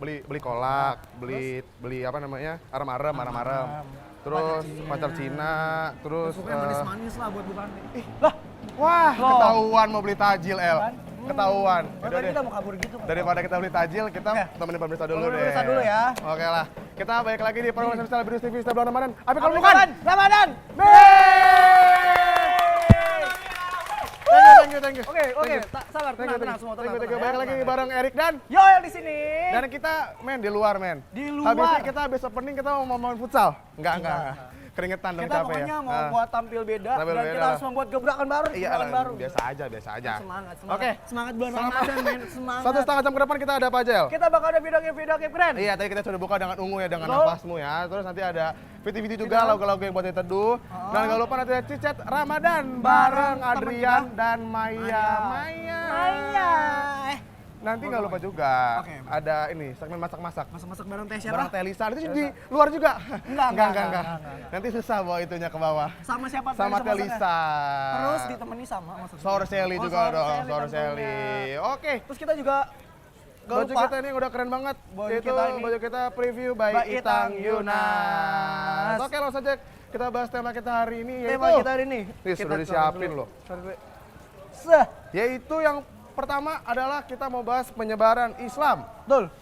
beli kolak, beli apa namanya? Arem-arem. Terus pacar Cina, terus Pokoknya manis-manis lah buat bukan. lah, wah, ketahuan mau beli tajil, El. Kan? Ketahuan. Yaudah Tadi deh. kita mau kabur gitu. Daripada kita beli tajil, kita temenin pemirsa dulu deh. Pemirsa dulu ya. Oke lah. Kita balik lagi di program Lifestyle Virus TV setelah bulan Ramadan. Tapi kalau Bukan bukan, Ramadan. Thank you. Oke. Sabar, tenang semua, Thank you. Balik lagi bareng Erik dan Yoel di sini. dan kita di luar, men. Di luar. Habis ini kita habis opening kita mau main futsal. Enggak. Keringetan dong, Kita capek ya. pokoknya mau buat tampil beda Tampil dan beda. kita harus membuat gebrakan baru. Iya, gebrakan baru. biasa aja. Semangat. Oke. Semangat bulan Ramadan, men. Semangat. 1,5 jam ke depan kita ada apa, Jel? Kita bakal ada video game keren. Iya, tadi kita sudah buka dengan ungu ya, dengan Betul. nafasmu ya. Terus nanti ada video juga lagu-lagu yang buat kita teduh. Dan jangan lupa nanti ada cicet Ramadan bareng Adrian dan Maya. Nanti nggak lupa juga Oke. ada ini segmen masak-masak. Masak-masak bareng teh Bareng siapa? Teh Lisa, itu di luar juga. Enggak. Nanti susah bawa itunya ke bawah. Sama siapa? Sama Teh Lisa. Terus ditemani sama maksudnya. Saur Sally Oh, juga Saur dong, Sally Saur tentunya. Sally. Oke. Terus kita juga nggak Baju lupa kita ini udah keren banget. Baju Itu kita ini- baju kita preview by By Itang Itang Yunas. Yunas. Oke, langsung saja kita bahas tema kita hari ini yaitu tema kita hari ini. Nih, sudah disiapin loh. Seh, Yaitu yang pertama adalah kita mau bahas penyebaran Islam. betul.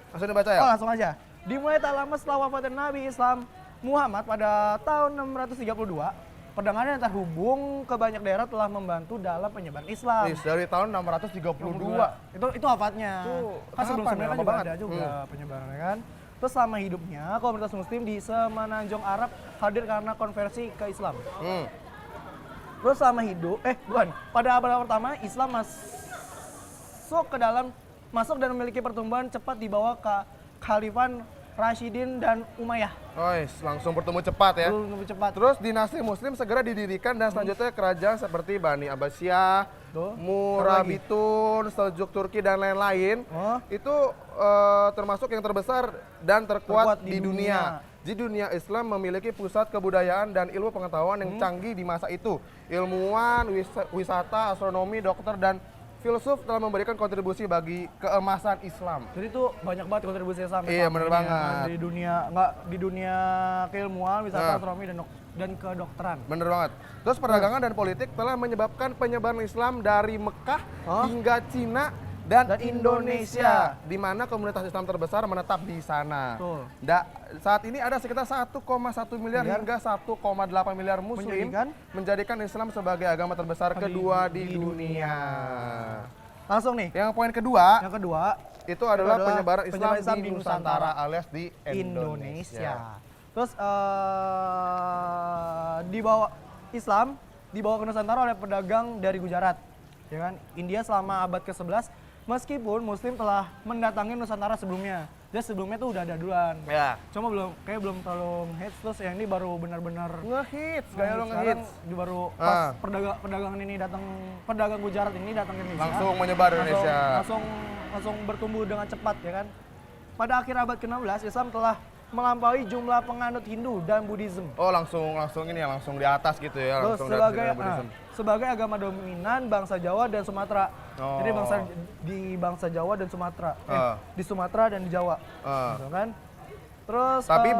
Langsung dibaca ya? Oh, langsung aja. Dimulai tak lama setelah wafatnya Nabi Islam Muhammad pada tahun 632, perdagangan yang terhubung ke banyak daerah telah membantu dalam penyebaran Islam. Dari tahun 632. Itu wafatnya. Tuh, Kan sebelum-sebelumnya kapan ya? kan Lama juga banget. ada juga penyebarannya kan. Terus selama hidupnya komunitas muslim di Semenanjung Arab hadir karena konversi ke Islam. Terus selama hidup, pada abad pertama Islam masuk dan memiliki pertumbuhan cepat di bawah Khalifan Rashidin dan Umayyah. Langsung bertemu cepat ya. Lebih cepat. Terus dinasti muslim segera didirikan dan selanjutnya kerajaan seperti Bani Abbasiyah, Tuh. Murabitun, Seljuk Turki dan lain-lain itu termasuk yang terbesar dan terkuat di dunia. Di dunia Islam memiliki pusat kebudayaan dan ilmu pengetahuan yang canggih di masa itu. Ilmuwan, wisata, astronomi, dokter dan filsuf telah memberikan kontribusi bagi keemasan Islam. Jadi itu banyak banget kontribusi Islam. Iya, selama bener ini, banget. kan. Di dunia keilmuan, wisata, astronomi dan kedokteran. Bener banget. Terus perdagangan dan politik telah menyebabkan penyebaran Islam dari Mekah hingga Cina dan Indonesia, di mana komunitas Islam terbesar menetap di sana. Betul. Saat ini ada sekitar 1,1 miliar hingga 1,8 miliar muslim menjadikan Islam sebagai agama terbesar kedua di dunia. Langsung nih. Yang poin kedua, Yang kedua, itu adalah penyebaran Islam, penyebaran Islam di di Nusantara Nusantara. alias di Indonesia. Terus dibawa Islam dibawa ke Nusantara oleh pedagang dari Gujarat, ya kan? India selama abad ke-11, meskipun Muslim telah mendatangi Nusantara sebelumnya. Jadi sebelumnya tuh udah ada duluan. Ya. Cuma belum terlalu hits, terus yang ini baru benar-benar Ngehits, gaya lo sekarang ngehits. baru pas pedagangan ini datang, pedagang Gujarat ini datang ke Indonesia. Langsung menyebar Indonesia. Langsung bertumbuh dengan cepat, ya kan. Pada akhir abad ke-16, Islam telah melampaui jumlah penganut Hindu dan Buddhism. Oh, langsung ini ya, langsung di atas gitu ya, Terus langsung sebagai agama dominan bangsa Jawa dan Sumatera. Oh. Jadi bangsa Jawa dan Sumatera. Di Sumatera dan di Jawa. Gitu kan. Terus Tapi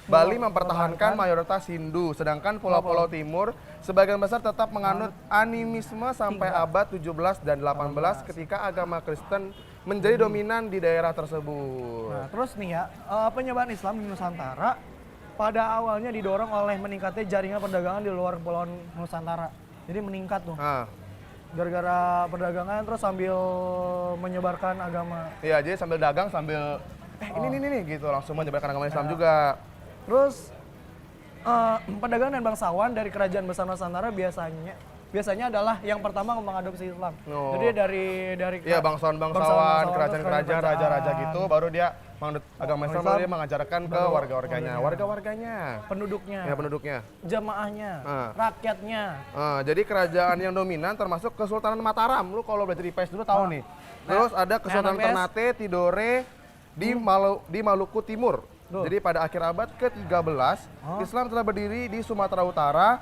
Bali mempertahankan mayoritas Hindu, sedangkan pulau-pulau timur sebagian besar tetap menganut animisme sampai abad 17 dan 18 ketika agama Kristen menjadi dominan di daerah tersebut. Nah, terus nih ya, penyebaran Islam di Nusantara pada awalnya didorong oleh meningkatnya jaringan perdagangan di luar Pulau Nusantara. Jadi meningkat tuh. Gara-gara perdagangan terus sambil menyebarkan agama. Iya, jadi sambil dagang sambil ini gitu, langsung menyebarkan agama Islam juga. Terus pedagang dan bangsawan dari kerajaan besar Nusantara biasanya adalah yang pertama mengadopsi Islam. Jadi dari Iya, bangsawan-bangsawan, kerajaan-kerajaan, raja-raja gitu, baru dia menganut agama Islam, baru dia mengajarkan ke warga-warganya. Penduduknya. Ya, penduduknya. Jamaahnya, rakyatnya. Jadi kerajaan yang dominan termasuk Kesultanan Mataram. Lu kalau belajar di PES dulu tahu nih. Terus ada Kesultanan Ternate, Tidore di Maluku Timur. Jadi pada akhir abad ke-13, Islam telah berdiri di Sumatera Utara,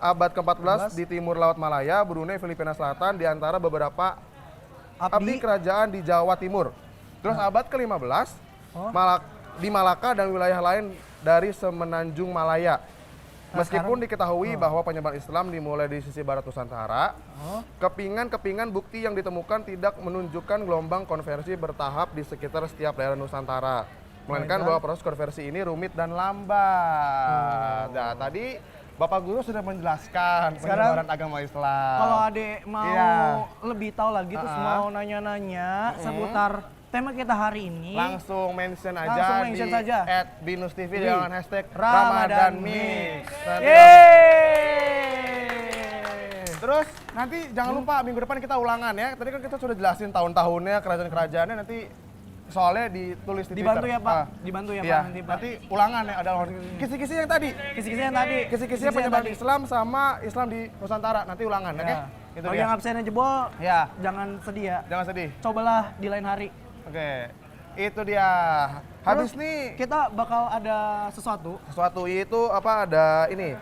abad ke-14 di timur Laut Malaya, Brunei, Filipina Selatan, di antara beberapa abdi kerajaan di Jawa Timur. Terus abad ke-15 di Malaka dan wilayah lain dari semenanjung Malaya. Meskipun diketahui bahwa penyebaran Islam dimulai di sisi barat Nusantara, kepingan-kepingan bukti yang ditemukan tidak menunjukkan gelombang konversi bertahap di sekitar setiap daerah Nusantara. Melainkan bahwa proses konversi ini rumit dan lambat. Nah, tadi Bapak Guru sudah menjelaskan penyebaran agama Islam. Kalau Adek mau lebih tahu lagi, terus mau nanya-nanya seputar tema kita hari ini, langsung mention aja di @binustv dengan hashtag Ramadan Mix. Terus nanti jangan lupa minggu depan kita ulangan ya. Tadi kan kita sudah jelasin tahun-tahunnya, kerajaan-kerajaannya, nanti soalnya ditulis di dibantu Twitter. Ya Pak, dibantu ya Pak nanti ulangan ya, ada kisi-kisi yang tadi. Kisi-kisinya penyebaran Islam sama Islam di Nusantara, nanti ulangan, oke? Kalau yang absennya jebol, jangan sedih ya. Jangan sedih. Cobalah di lain hari. Oke, itu dia. Habis nih kita bakal ada sesuatu. Sesuatu itu apa? Ada ini.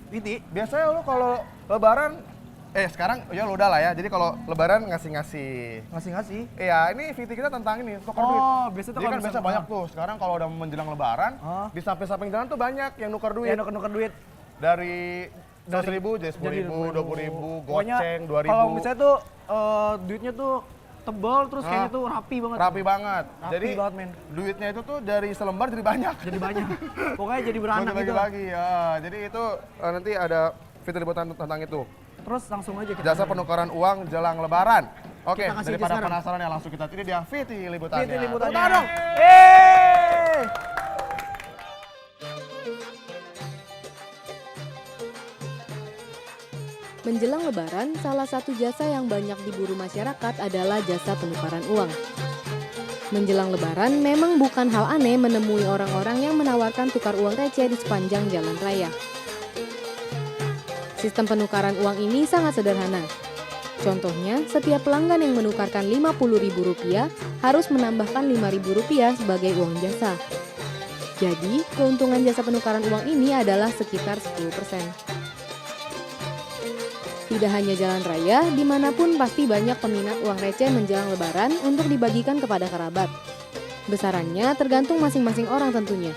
Viti. Biasanya lu kalau lebaran, sekarang ya lu udah lah ya. Jadi kalau lebaran ngasih-ngasih. Iya, ini Viti kita tentang ini, tukar duit. Biasa jadi kan biasa banyak tuh. Sekarang kalau udah menjelang lebaran, di samping-samping jalan tuh banyak yang nuker duit. Ya, nuker duit. Dari 100.000 jadi 10.000, 20.000, goceng, 2.000. Kalau misalnya tuh duitnya tuh tebal, terus kayaknya tuh rapi banget. Rapi banget. Jadi banget, men. Duitnya itu tuh dari selembar jadi banyak. Pokoknya jadi beranak gitu. Bagi-bagi ya. Jadi itu nanti ada fitur liputan tentang itu. Terus langsung aja kita jasa penukaran uang jelang lebaran. Oke, daripada sekarang. penasaran ya langsung kita ini dia Viti liputannya. Viti liputannya. Dong. Menjelang lebaran, salah satu jasa yang banyak diburu masyarakat adalah jasa penukaran uang. Menjelang lebaran, memang bukan hal aneh menemui orang-orang yang menawarkan tukar uang receh di sepanjang jalan raya. Sistem penukaran uang ini sangat sederhana. Contohnya, setiap pelanggan yang menukarkan Rp50.000 harus menambahkan Rp5.000 sebagai uang jasa. Jadi, keuntungan jasa penukaran uang ini adalah sekitar 10%. Tidak hanya jalan raya, dimanapun pasti banyak peminat uang receh menjelang lebaran untuk dibagikan kepada kerabat. Besarannya tergantung masing-masing orang tentunya.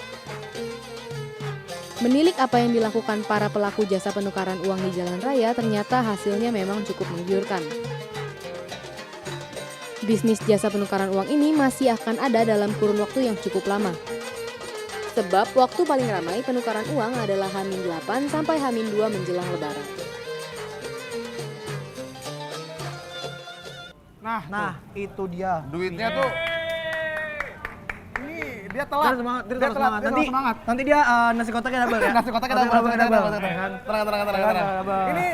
Menilik apa yang dilakukan para pelaku jasa penukaran uang di jalan raya, ternyata hasilnya memang cukup menggiurkan. Bisnis jasa penukaran uang ini masih akan ada dalam kurun waktu yang cukup lama. Sebab waktu paling ramai penukaran uang adalah H-8 sampai H-2 menjelang lebaran. Nah, itu dia. Duitnya tuh ini dia telat. Dia telat. Nanti dia nasi kotaknya double ya. Nasi kotaknya double. Tenang. Ini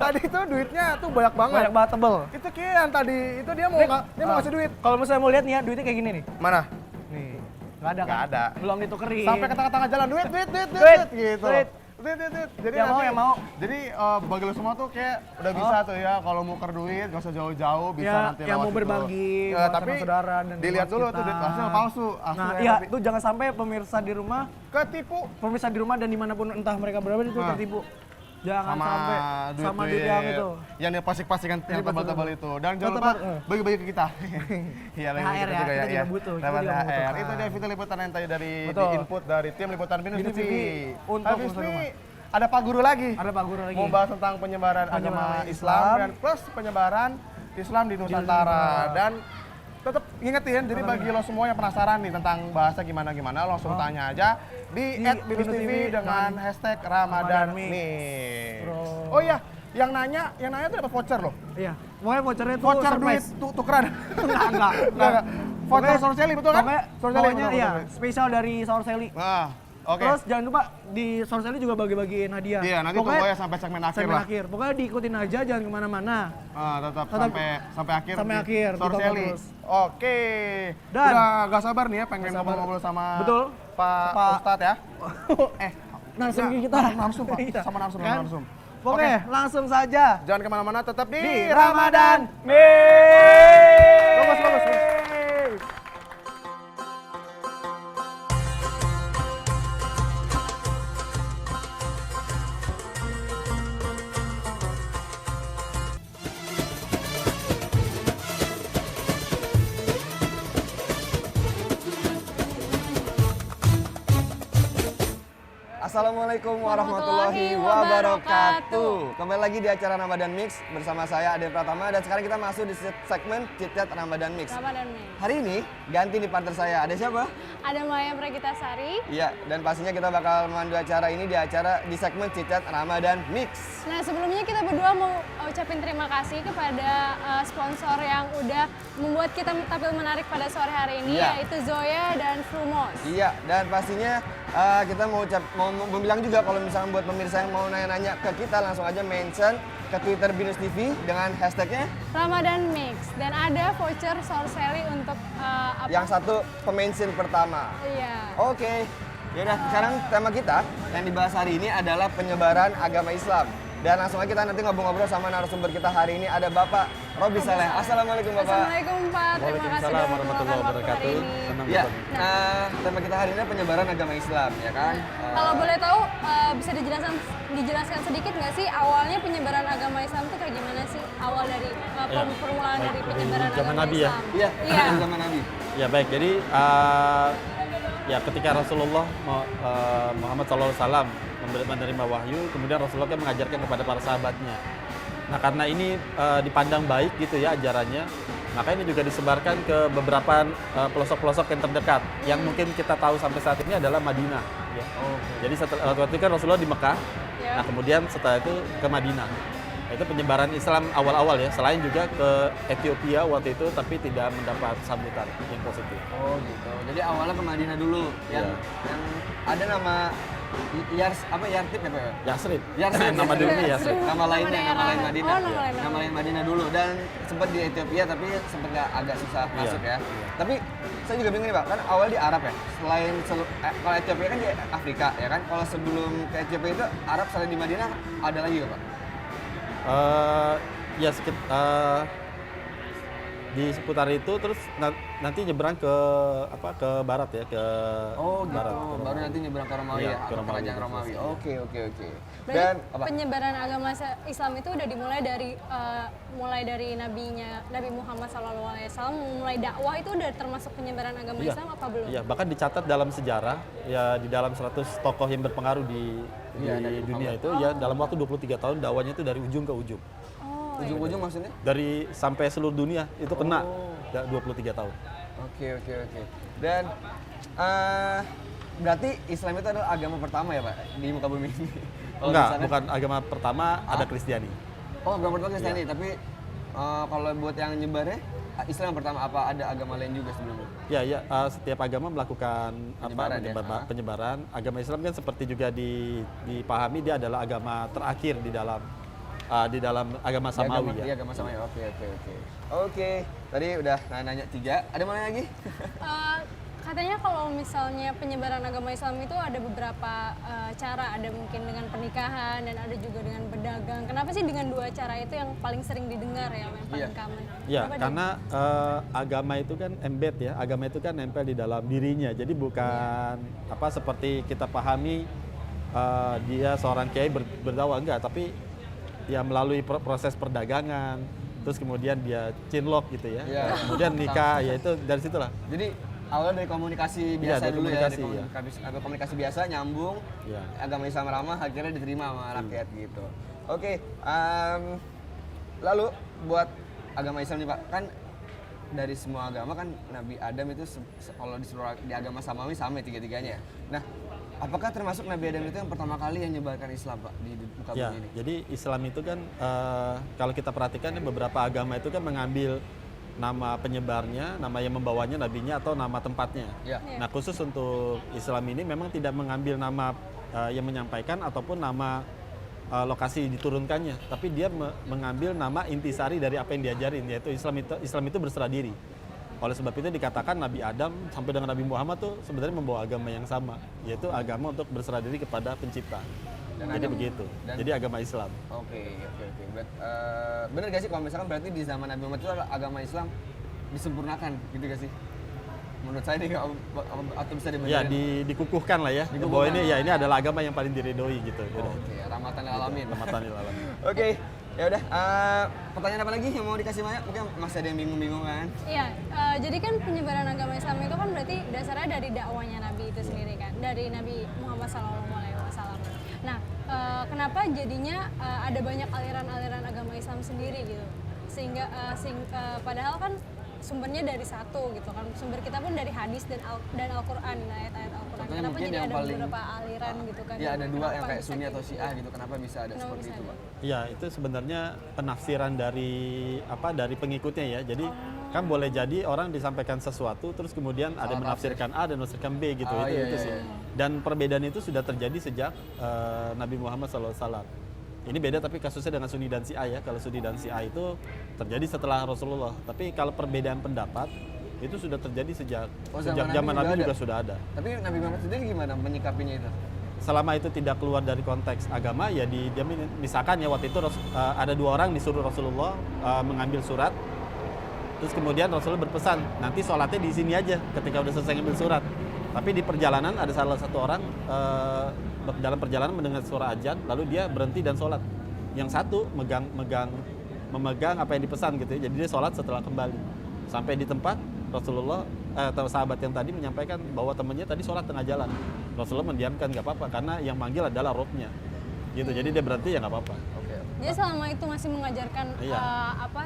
tadi tuh duitnya tuh banyak banget. Banyak banget, tebel. Itu kayak yang tadi itu dia mau ngasih duit. Kalau misalnya mau lihat nih ya, duitnya kayak gini nih. Mana? Nih. Nggak ada. Belum ditukerin. Sampai ke tengah-tengah jalan duit gitu. Jadi yang mau. Jadi bagi lo semua tuh kayak udah bisa tuh ya kalau mau nuker duit gak usah jauh-jauh bisa ya, nanti yang lewat mau berbagi tapi saudara dan dilihat dulu tuh duit aslinya palsu. Nah, iya tuh jangan sampai pemirsa di rumah ketipu. Pemirsa di rumah dan dimanapun entah mereka berada itu tertipu. Jangan sampai sama duit yang itu. Yang dia pasik-pasikan yang tebal-tebal itu. Dan jangan lupa bagi-bagi ke kita. Iya, THR ya, kita juga butuh. THR. Itu dia fitur liputan yang tadi dari input dari tim liputan Binus TV. Habis ini ada Pak Guru lagi. Mau bahas tentang penyebaran agama Islam dan plus penyebaran Islam di Nusantara. Dan tetap ingetin, jadi bagi lo semua yang penasaran nih tentang bahasa gimana-gimana, langsung tanya aja di @binustv dengan hashtag Ramadan Mix. Oh iya, yang nanya tuh dapat voucher loh. Iya, pokoknya vouchernya tuh voucher duit tukeran. Enggak. Voucher Sorseli betul kan? Pokoknya iya, spesial dari Sorseli. Oke. Terus jangan lupa di Sorseli juga bagi-bagiin hadiah. Iya, nanti pokoknya sampai segmen akhir lah. Pokoknya diikutin aja, jangan kemana-mana. Tetap sampai akhir. Sampai akhir. Sorseli. Oke. Dan udah gak sabar nih ya pengen ngobrol sama Pak Ustadz ya. Narsum kita. Narsum Pak. Sama narsum. Oke, langsung saja. Jangan kemana-mana, tetap di Ramadan Mix. Bagus. Assalamualaikum warahmatullahi wabarakatuh. Kembali lagi di acara Ramadan Mix bersama saya Ade Pratama dan sekarang kita masuk di segmen Chit Chat Ramadan Mix. Hari ini ganti nih partner saya. Ada siapa? Ada Maya Pragitasari. Iya, dan pastinya kita bakal memandu acara ini di segmen Chit Chat Ramadan Mix. Nah, sebelumnya kita berdua mau ucapin terima kasih kepada sponsor yang udah membuat kita tampil menarik pada sore hari ini, yaitu Zoya dan Frumos. Iya, dan pastinya kita mau bilang juga kalau misalnya buat pemirsa yang mau nanya-nanya ke kita langsung aja mention ke Twitter Binus TV dengan hashtagnya Ramadan Mix, dan ada voucher Sorcelli untuk yang satu pemention pertama. Iya. Oke. Yaudah, sekarang tema kita yang dibahas hari ini adalah penyebaran agama Islam. Dan langsung aja kita nanti ngobrol-ngobrol sama narasumber kita hari ini, ada Bapak Robi Saleh. Assalamualaikum Bapak. Assalamualaikum Pak, terima kasih sudah warahmatullahi wabarakatuh. Ya, nah tema kita hari ini penyebaran agama Islam, ya kan? Kalau boleh tahu, bisa dijelaskan sedikit nggak sih awalnya penyebaran agama Islam itu kayak gimana sih? Awal dari permulaan dari penyebaran zaman agama Nabi Islam. Iya, zaman Nabi. Ya baik, jadi ya ketika Rasulullah Muhammad SAW menerima wahyu, kemudian Rasulullah kan mengajarkan kepada para sahabatnya. Nah karena ini dipandang baik gitu ya ajarannya, maka ini juga disebarkan ke beberapa pelosok-pelosok yang terdekat, yang mungkin kita tahu sampai saat ini adalah Madinah. Ya. Jadi waktu itu kan Rasulullah di Mekah, nah kemudian setelah itu ke Madinah. Nah, itu penyebaran Islam awal-awal ya, selain juga ke Ethiopia waktu itu, tapi tidak mendapat sambutan yang positif. Oh gitu. Jadi awalnya ke Madinah dulu, yang ada nama Yartib ya Pak? Yasrib. Nama dulunya Yasrib. Nama lainnya, nama lain Madinah. Oh, nama lain Madinah dulu, dan sempat di Ethiopia tapi sempat agak susah masuk ya. Tapi saya juga bingung nih Pak, kan awal di Arab ya. Selain kalau Ethiopia kan di Afrika ya kan. Kalau sebelum ke Ethiopia itu Arab selain di Madinah ada lagi nggak Pak? Ya di seputar itu, terus nanti nyebrang ke barat ya, ke barat. Baru nanti nyebrang ke Romawi ya, ke Romawi. Kerajaan Romawi. Oke. Berarti Dan penyebaran agama Islam itu udah dimulai dari Nabi Muhammad SAW, mulai dakwah itu udah termasuk penyebaran agama Islam apa belum? Iya, bahkan dicatat dalam sejarah ya, di dalam 100 tokoh yang berpengaruh di dunia itu ya, dalam waktu 23 tahun dakwahnya itu dari ujung ke ujung. Ujung-ujung maksudnya? Dari sampai seluruh dunia itu kena 23 tahun. Oke. Dan berarti Islam itu adalah agama pertama ya Pak di muka bumi ini? Enggak, bukan agama pertama, ada Kristiani. Oh, agama pertama Kristiani, tapi kalau buat yang nyebarnya Islam yang pertama, apa ada agama lain juga sebelumnya? Ya, setiap agama melakukan penyebaran. Agama Islam kan seperti juga dipahami dia adalah agama terakhir di dalam agama Samawi ya. Iya, agama Samawi. Oke. Tadi udah nanya 3. Ada mana lagi? Katanya kalau misalnya penyebaran agama Islam itu ada beberapa cara, ada mungkin dengan pernikahan dan ada juga dengan berdagang. Kenapa sih dengan 2 cara itu yang paling sering didengar ya, yang paling common? Ya, karena agama itu kan embed ya, agama itu kan nempel di dalam dirinya. Jadi bukan seperti kita pahami dia seorang kiai berdakwah, enggak, tapi ya melalui proses perdagangan, terus kemudian dia cinlok gitu ya, kemudian nikah, ya itu dari situlah. Jadi awalnya dari komunikasi biasa dulu komunikasi, ya, komunikasi biasa nyambung, agama Islam ramah, akhirnya diterima sama rakyat gitu. Oke, lalu buat agama Islam nih Pak, kan dari semua agama kan Nabi Adam itu kalau di agama Samawi sama tiga-tiganya. Nah, apakah termasuk Nabi Adam itu yang pertama kali yang menyebarkan Islam Pak di muka bumi ini? Jadi Islam itu kan kalau kita perhatikan beberapa agama itu kan mengambil nama penyebarnya, nama yang membawanya, nabinya, atau nama tempatnya. Nah khusus untuk Islam ini memang tidak mengambil nama yang menyampaikan ataupun nama lokasi diturunkannya, tapi dia mengambil nama intisari dari apa yang diajarin, yaitu Islam itu berserah diri. Oleh sebab itu dikatakan Nabi Adam sampai dengan Nabi Muhammad tuh sebenarnya membawa agama yang sama, yaitu agama untuk berserah diri kepada pencipta. Jadi begitu. Jadi agama Islam. Oke. Benar gak sih kalau misalkan berarti di zaman Nabi Muhammad itu agama Islam disempurnakan gitu gak sih? Menurut saya nih, atau bisa dibedakan? Ya, dikukuhkan lah ya. Bahwa ini adalah agama yang paling diridhoi gitu. Oke, rahmatan lil alamin. Rahmatan lil alamin. Oke. Ya udah, pertanyaan apa lagi yang mau dikasih Maya? Mungkin masih ada yang bingung-bingung kan? Iya, jadi kan penyebaran agama Islam itu kan berarti dasarnya dari dakwanya Nabi itu sendiri kan, dari Nabi Muhammad SAW. Nah, kenapa jadinya ada banyak aliran-aliran agama Islam sendiri gitu? Sehingga padahal kan sumbernya dari satu gitu kan, sumber kita pun dari hadis dan Al-Quran, ayat-ayat Al-Quran. Contohnya Kenapa mungkin jadi yang ada paling- beberapa aliran gitu kan? Ya ada dua yang Kenapa kayak bisa Sunni atau kayak Syiah gitu. Kenapa bisa ada Kenapa seperti bisa itu, ada? Pak? Ya, itu sebenarnya penafsiran dari dari pengikutnya ya. Jadi kan boleh jadi orang disampaikan sesuatu terus kemudian ada yang menafsirkan A dan menafsirkan B gitu. Oh, itu iya, sih. iya. Dan perbedaan itu sudah terjadi sejak Nabi Muhammad SAW. Ini beda tapi kasusnya dengan Sunni dan Syiah ya. Kalau Sunni dan Syiah itu terjadi setelah Rasulullah. Tapi kalau perbedaan pendapat itu sudah terjadi sejak zaman Nabi juga sudah ada. Tapi Nabi Muhammad sendiri gimana menyikapinya itu? Selama itu tidak keluar dari konteks agama ya dijamin. Misalkan ya waktu itu ada 2 orang disuruh Rasulullah mengambil surat, terus kemudian Rasulullah berpesan nanti sholatnya di sini aja ketika udah selesai ngambil surat. Tapi di perjalanan ada salah satu orang dalam perjalanan mendengar suara azan lalu dia berhenti dan sholat. Yang satu memegang apa yang dipesan gitu ya. Jadi dia sholat setelah kembali sampai di tempat Rasulullah atau sahabat yang tadi menyampaikan bahwa temannya tadi sholat tengah jalan. Rasulullah mendiamkan nggak apa-apa karena yang manggil adalah robnya gitu. Jadi dia berhenti ya nggak apa-apa. Jadi selama itu masih mengajarkan Iya.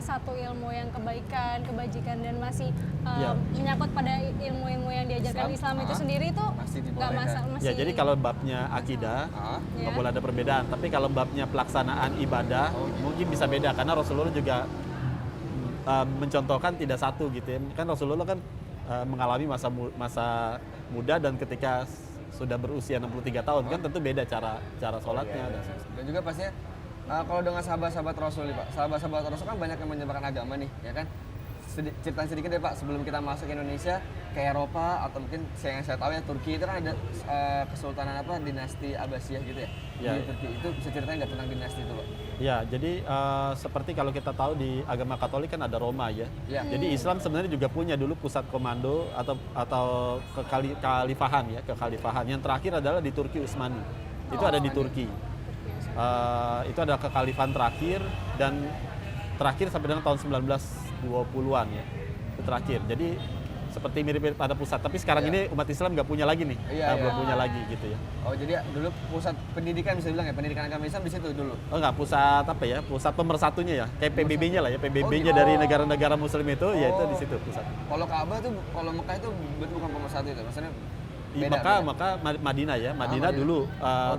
satu ilmu yang kebaikan, kebajikan dan masih Iya. menyangkut pada ilmu-ilmu yang diajarkan Islam itu sendiri itu Masih nggak dibolehkan. masalah. Masih Ya jadi kalau babnya akidah nggak Ya. boleh ada perbedaan. Tapi kalau babnya pelaksanaan ibadah mungkin bisa beda karena Rasulullah juga mencontohkan tidak satu gitu ya. Kan Rasulullah kan mengalami masa muda dan ketika sudah berusia 63 tahun kan tentu beda cara sholatnya. Dan juga pastinya kalau dengan sahabat-sahabat Rasul nih Pak, sahabat-sahabat Rasul kan banyak yang menyebarkan agama nih, ya kan? Ceritain sedikit deh Pak, sebelum kita masuk ke Indonesia, ke Eropa atau mungkin yang saya tahu ya Turki itu kan ada kesultanan dinasti Abbasiyah gitu ya? Ya. Di Turki itu bisa ceritain nggak tentang dinasti itu Pak? Ya, jadi seperti kalau kita tahu di agama Katolik kan ada Roma ya. Ya. Jadi Islam sebenarnya juga punya dulu pusat komando atau kekhalifahan ya, kekhalifahan. Yang terakhir adalah di Turki Utsmani. Itu ada di Turki. Itu ada kekhalifahan terakhir dan terakhir sampai dengan tahun 1920-an ya. Itu terakhir. Jadi seperti mirip-mirip ada pusat, tapi sekarang ini umat Islam nggak punya lagi nih. Belum punya lagi gitu ya. Oh jadi dulu pusat pendidikan bisa bilang ya, pendidikan agama Islam di situ dulu? Oh enggak, pusat apa ya? Pusat pemersatunya ya. Kayak PBB-nya lah ya. PBB-nya dari negara-negara muslim itu ya itu di situ pusat. Kalau Ka'bah tuh, kalau Mekah itu bukan pemersatu itu, maksudnya Di beda, Mekah Madinah ya. Madinah dulu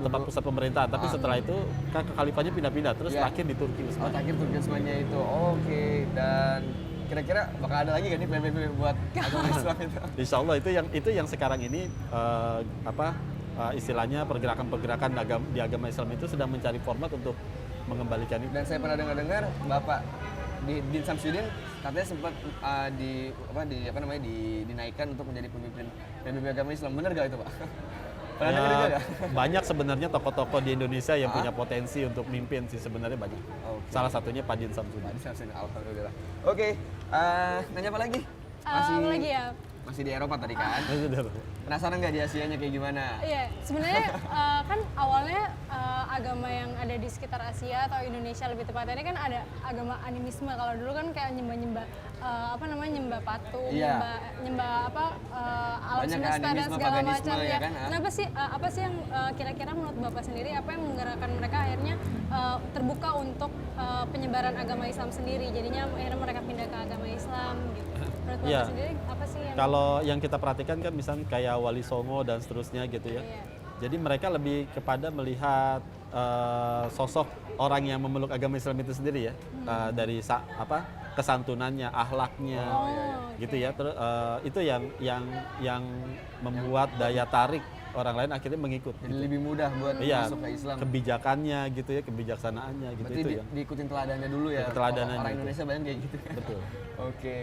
tempat pusat pemerintahan, tapi setelah itu kan kekhalifahannya pindah-pindah terus terakhir di Turki Oh, Utsmani. terakhir Turki Utsmani itu. Oke, dan kira-kira bakal ada lagi kan nih PBB buat agama Islam itu? Insya Allah itu yang sekarang ini istilahnya pergerakan-pergerakan di agama Islam itu sedang mencari format untuk mengembalikan itu. Dan saya pernah dengar Bapak Din Samsudin katanya sempat dinaikkan untuk menjadi pemimpin PBB agama Islam. Benar gak itu Pak? Pernah dengar juga nggak? Banyak sebenarnya tokoh-tokoh di Indonesia yang punya potensi untuk mimpin sih sebenarnya banyak. Oke. Salah satunya Pak Din Samsudin. Din Samsudin, alhamdulillah. Oke, nanya apa lagi? apa lagi ya? Masih di Eropa tadi kan? Benar. Penasaran nggak di Asianya kayak gimana? Iya, sebenarnya kan awalnya agama yang ada di sekitar Asia atau Indonesia lebih tepatnya ini kan ada agama animisme. Kalau dulu kan kayak nyembah nyembah patung, Iya. nyembah alam Banyak semesta dan animisme, segala paganisme, macam ya ya. kan? Kenapa sih apa sih yang kira-kira menurut Bapak sendiri apa yang menggerakkan mereka akhirnya terbuka untuk penyebaran agama Islam sendiri? Jadinya akhirnya mereka pindah ke agama Islam gitu. Menurut Bapak Iya. sendiri apa sih yang Kalau yang kita perhatikan kan misalnya kayak Wali Songo dan seterusnya gitu ya. Iya. Jadi mereka lebih kepada melihat sosok orang yang memeluk agama Islam itu sendiri ya. Dari kesantunannya, akhlaknya gitu ya. Terus itu yang membuat daya tarik orang lain akhirnya mengikut. Jadi lebih mudah buat Iya, masuk ke Islam. kebijakannya gitu ya, kebijaksanaannya gitu. Berarti Itu yang diikutin teladannya dulu ya. Keteladanan Kalau orang itu. Indonesia banyak kayak gitu kan. betul. Oke.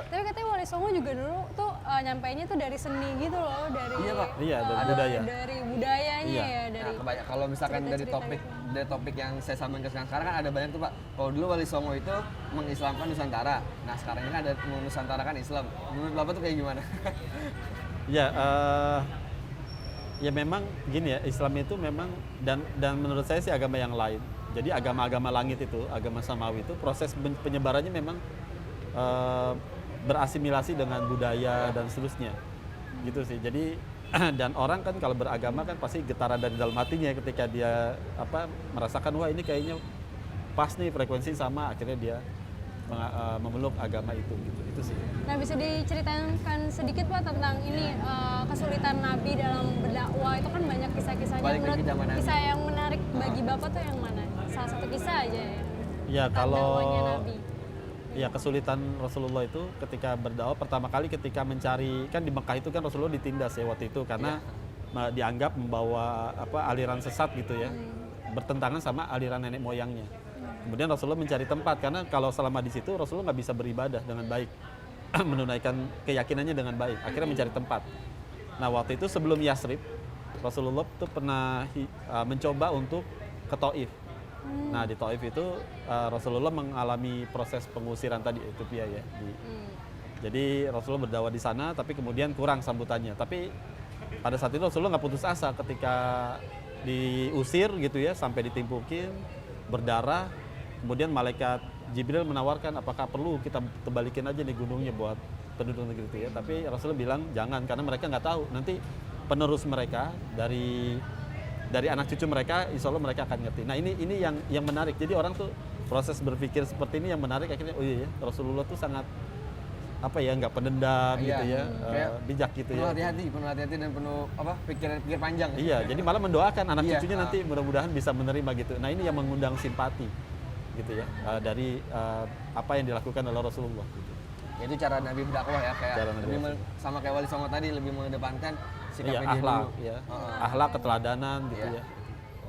Tapi katanya Wali Songo juga dulu tuh nyampainya tuh dari seni gitu loh, dari Iya, Pak. Iya, dari eh, budaya. dari budayanya Iya. ya, dari Nah, kebanyak kalau misalkan dari cerita-cerita topik yang saya sampaikan sekarang kan ada banyak tuh Pak. Kalau dulu Wali Songo itu mengislamkan Nusantara. Nah, sekarang ini kan ada Nusantara kan Islam. Menurut Bapak tuh kayak gimana? Ya, ya memang gini ya, Islam itu memang dan menurut saya sih agama yang lain Jadi agama-agama langit itu, agama samawi itu proses penyebarannya memang berasimilasi dengan budaya dan seterusnya. Gitu sih. Jadi dan orang kan kalau beragama kan pasti getaran dari dalam hatinya ketika dia merasakan wah ini kayaknya pas nih frekuensi sama, akhirnya dia memeluk agama itu gitu. Itu sih. Nah, bisa diceritakan sedikit Pak tentang ini kesulitan Nabi dalam berdakwah, itu kan banyak kisah-kisahnya. Menurut kisah yang menarik bagi Bapak tuh yang mana? Salah satu kisah aja ya. Ya kalau Nabi. Ya kesulitan Rasulullah itu ketika berdakwah pertama kali ketika mencari, kan di Mekah itu kan Rasulullah ditindas ya waktu itu karena dianggap membawa aliran sesat gitu ya, bertentangan sama aliran nenek moyangnya. Kemudian Rasulullah mencari tempat karena kalau selama di situ Rasulullah nggak bisa beribadah dengan baik, menunaikan keyakinannya dengan baik. Akhirnya mencari tempat. Nah waktu itu sebelum Yasrib, Rasulullah tuh pernah mencoba untuk ke Taif. Nah di Taif itu Rasulullah mengalami proses pengusiran tadi Ethiopia ya. Jadi Rasulullah berdakwah di sana, tapi kemudian kurang sambutannya. Tapi pada saat itu Rasulullah nggak putus asa ketika diusir gitu ya, sampai ditimpukin, berdarah. Kemudian malaikat Jibril menawarkan apakah perlu kita tebalikin aja nih gunungnya buat penduduk negeri itu ya. Tapi Rasulullah bilang jangan karena mereka nggak tahu nanti penerus mereka dari anak cucu mereka, insya Allah mereka akan ngerti. Nah ini yang menarik. Jadi orang tuh proses berpikir seperti ini yang menarik akhirnya. Oh iya ya, Rasulullah tuh sangat nggak pendendam gitu ya, bijak gitu ya. Penuh hati-hati dan penuh pikir panjang. Iya, jadi malah mendoakan anak cucunya nanti mudah-mudahan bisa menerima gitu. Nah ini yang mengundang simpati gitu ya dari apa yang dilakukan oleh Rasulullah. Gitu. Itu cara Nabi berdakwah ya, kayak sama kayak Wali Songo tadi lebih mengedepankan sikapnya dia akhlak, dulu. Ya. Akhlak, keteladanan gitu ya.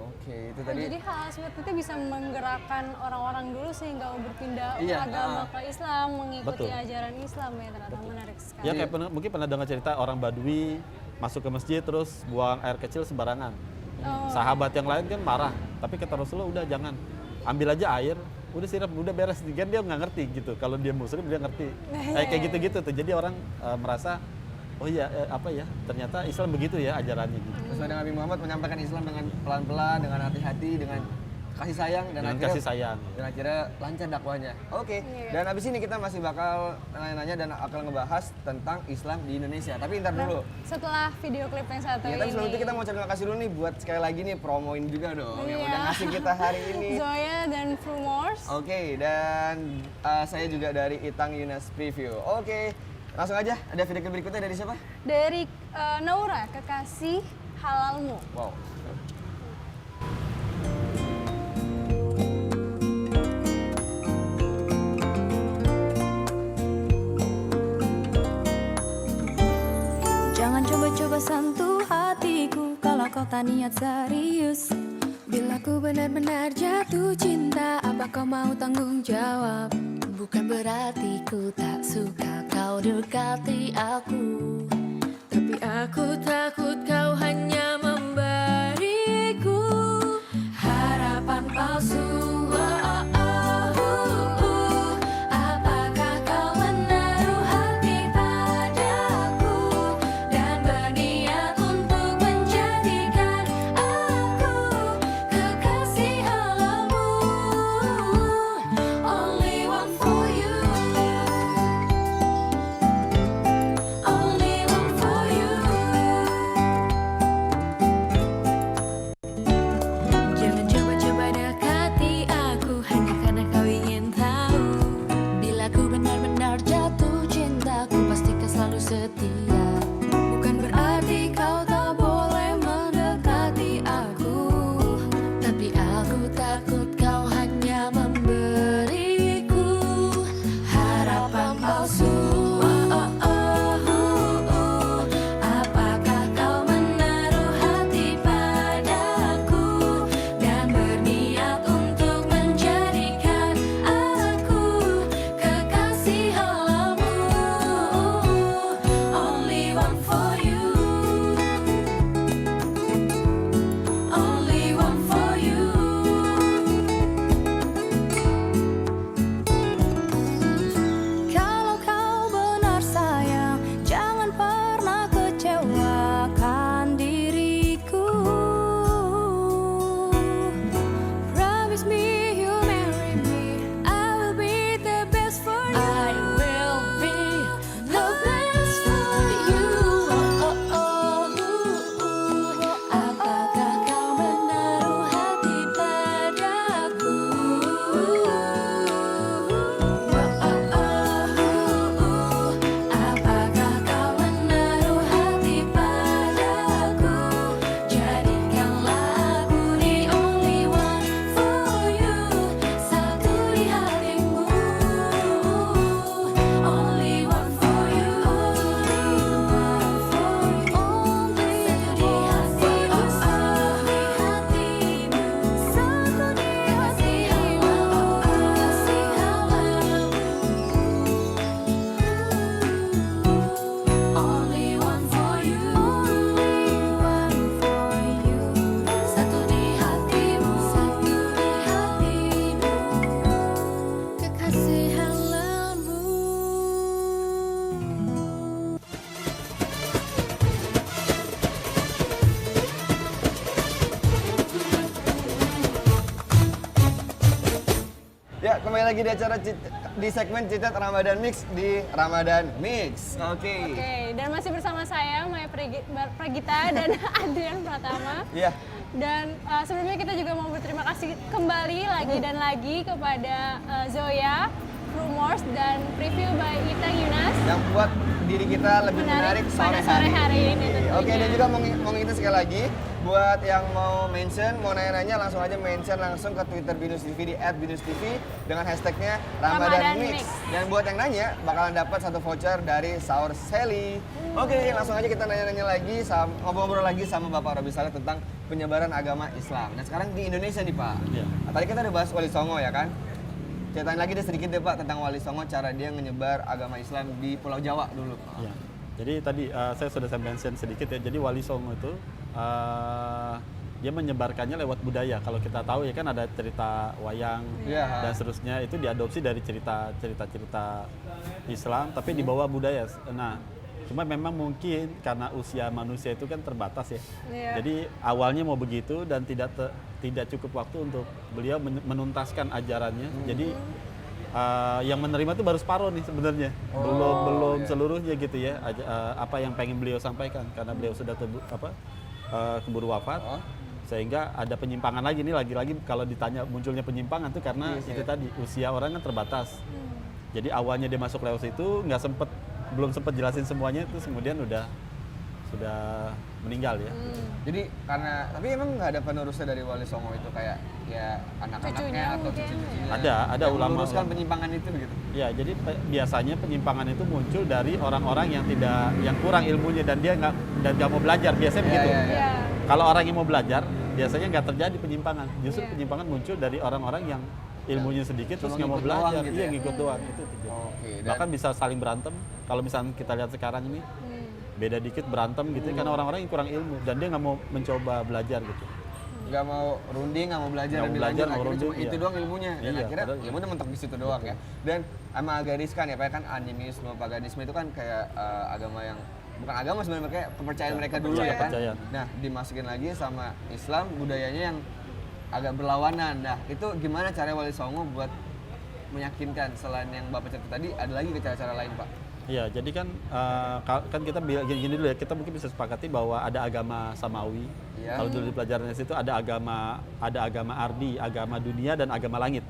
Oke, itu tadi. Jadi hal seperti itu bisa menggerakkan orang-orang dulu sehingga berpindah agama ke Islam, mengikuti ajaran Islam ya, ternyata menarik sekali. Ya kayak mungkin pernah dengar cerita orang Badui masuk ke masjid terus buang air kecil sembarangan. Sahabat yang lain kan marah, tapi kata Rasulullah udah jangan, ambil aja air, udah siram, udah beres. Kan dia nggak ngerti gitu, kalau dia muslim dia ngerti. Kayak gitu-gitu tuh, jadi orang merasa oh iya ternyata Islam begitu ya ajarannya gitu. Sesuai dengan Nabi Muhammad menyampaikan Islam dengan pelan-pelan, dengan hati-hati, dengan kasih sayang dan akhirnya lancar dakwahnya. Oke. Dan habis ini kita masih bakal nanya-nanya dan akan ngebahas tentang Islam di Indonesia. Tapi ntar dulu. Setelah video klip yang satu ini. Tapi sebelum itu kita mau terima kasih dulu nih buat sekali lagi nih promoin juga dong yang udah ngasih kita hari ini. Zoya dan Frumors. Oke, dan saya juga dari Itang Yunas Preview. Oke, langsung aja. Ada video klip berikutnya dari siapa? Dari Naura, Kekasih Halalmu. Wow. Jangan coba-coba sentuh hatiku kalau kau tak niat serius. Bila ku benar-benar jatuh cinta, apa kau mau tanggung jawab? Bukan berarti ku tak suka kau dekati aku, tapi aku takut kau hanya memberiku harapan palsu. Apakah kau menaruh hati padaku dan berniat untuk menjadikan aku kekasih halalmu? Only one for you, only one for you. kembali lagi di acara di segmen Citat Ramadan Mix di Ramadan Mix. Oke, dan masih bersama saya Maya Pragita dan Adrian Pratama. Iya. Dan sebelumnya kita juga mau berterima kasih kembali lagi dan lagi kepada Zoya, Rumors, dan Preview by Ita Yunas Yang buat diri kita lebih menarik pada sore hari ini tentunya. Oke, dan juga mau ngingetin sekali lagi buat yang mau mention, mau nanya-nanya langsung aja mention langsung ke Twitter Binus TV di @binustv dengan hashtagnya Ramadan Mix. Dan buat yang nanya bakalan dapat 1 voucher dari Saur Sally. Oke, langsung aja kita nanya-nanya lagi, ngobrol-ngobrol lagi sama Bapak Robi Saleh tentang penyebaran agama Islam. Nah sekarang di Indonesia nih Pak. Iya. Tadi kita udah bahas Wali Songo ya kan? Ceritain lagi deh sedikit deh Pak tentang Wali Songo, cara dia menyebar agama Islam di Pulau Jawa dulu. Ya. Jadi tadi saya sudah mention sedikit ya. Jadi Wali Songo itu dia menyebarkannya lewat budaya. Kalau kita tahu ya kan ada cerita wayang dan seterusnya, itu diadopsi dari cerita-cerita Islam tapi dibawa budaya. Nah, cuma memang mungkin karena usia manusia itu kan terbatas ya. Jadi awalnya mau begitu dan tidak cukup waktu untuk beliau menuntaskan ajarannya. Jadi yang menerima itu baru separuh nih sebenarnya, belum seluruhnya gitu ya. Apa yang pengen beliau sampaikan karena beliau sudah keburu wafat, sehingga ada penyimpangan lagi nih. Lagi-lagi kalau ditanya munculnya penyimpangan tuh karena itu tadi usia orang kan terbatas. Jadi awalnya dia masuk lewat situ belum sempat jelasin semuanya, itu kemudian sudah meninggal ya. Jadi tapi emang nggak ada penerusnya dari Wali Songo itu kayak ya anak-anaknya atau cucu-cucunya? Ada ulama meluruskan penyimpangan itu begitu. Ya, jadi biasanya penyimpangan itu muncul dari orang-orang yang kurang ilmunya dan dia nggak mau belajar, biasanya begitu. Kalau orang yang mau belajar biasanya nggak terjadi penyimpangan. Justru penyimpangan muncul dari orang-orang yang ilmunya sedikit terus nggak mau belajar, gitu dia ngikut doang itu. Bahkan bisa saling berantem. Kalau misalnya kita lihat sekarang ini beda dikit berantem gitu karena orang-orang yang kurang ilmu dan dia nggak mau mencoba belajar gitu. Nggak mau runding, nggak mau belajar, cuma itu doang ilmunya. Dan akhirnya ya udah mentok di situ doang ya. Dan sama agak riskan ya, kayak kan animisme, paganisme itu kan kayak agama yang bukan agama sebenarnya, kayak kepercayaan mereka dulu ya kan. Nah, dimasukin lagi sama Islam, budayanya yang agak berlawanan. Nah, itu gimana cara Wali Songo buat meyakinkan selain yang Bapak cerita tadi, ada lagi cara-cara lain Pak? Iya, jadi kan kita gini dulu ya, kita mungkin bisa sepakati bahwa ada agama Samawi. Kalau dulu di pelajarannya situ ada agama Ardi, agama dunia dan agama langit.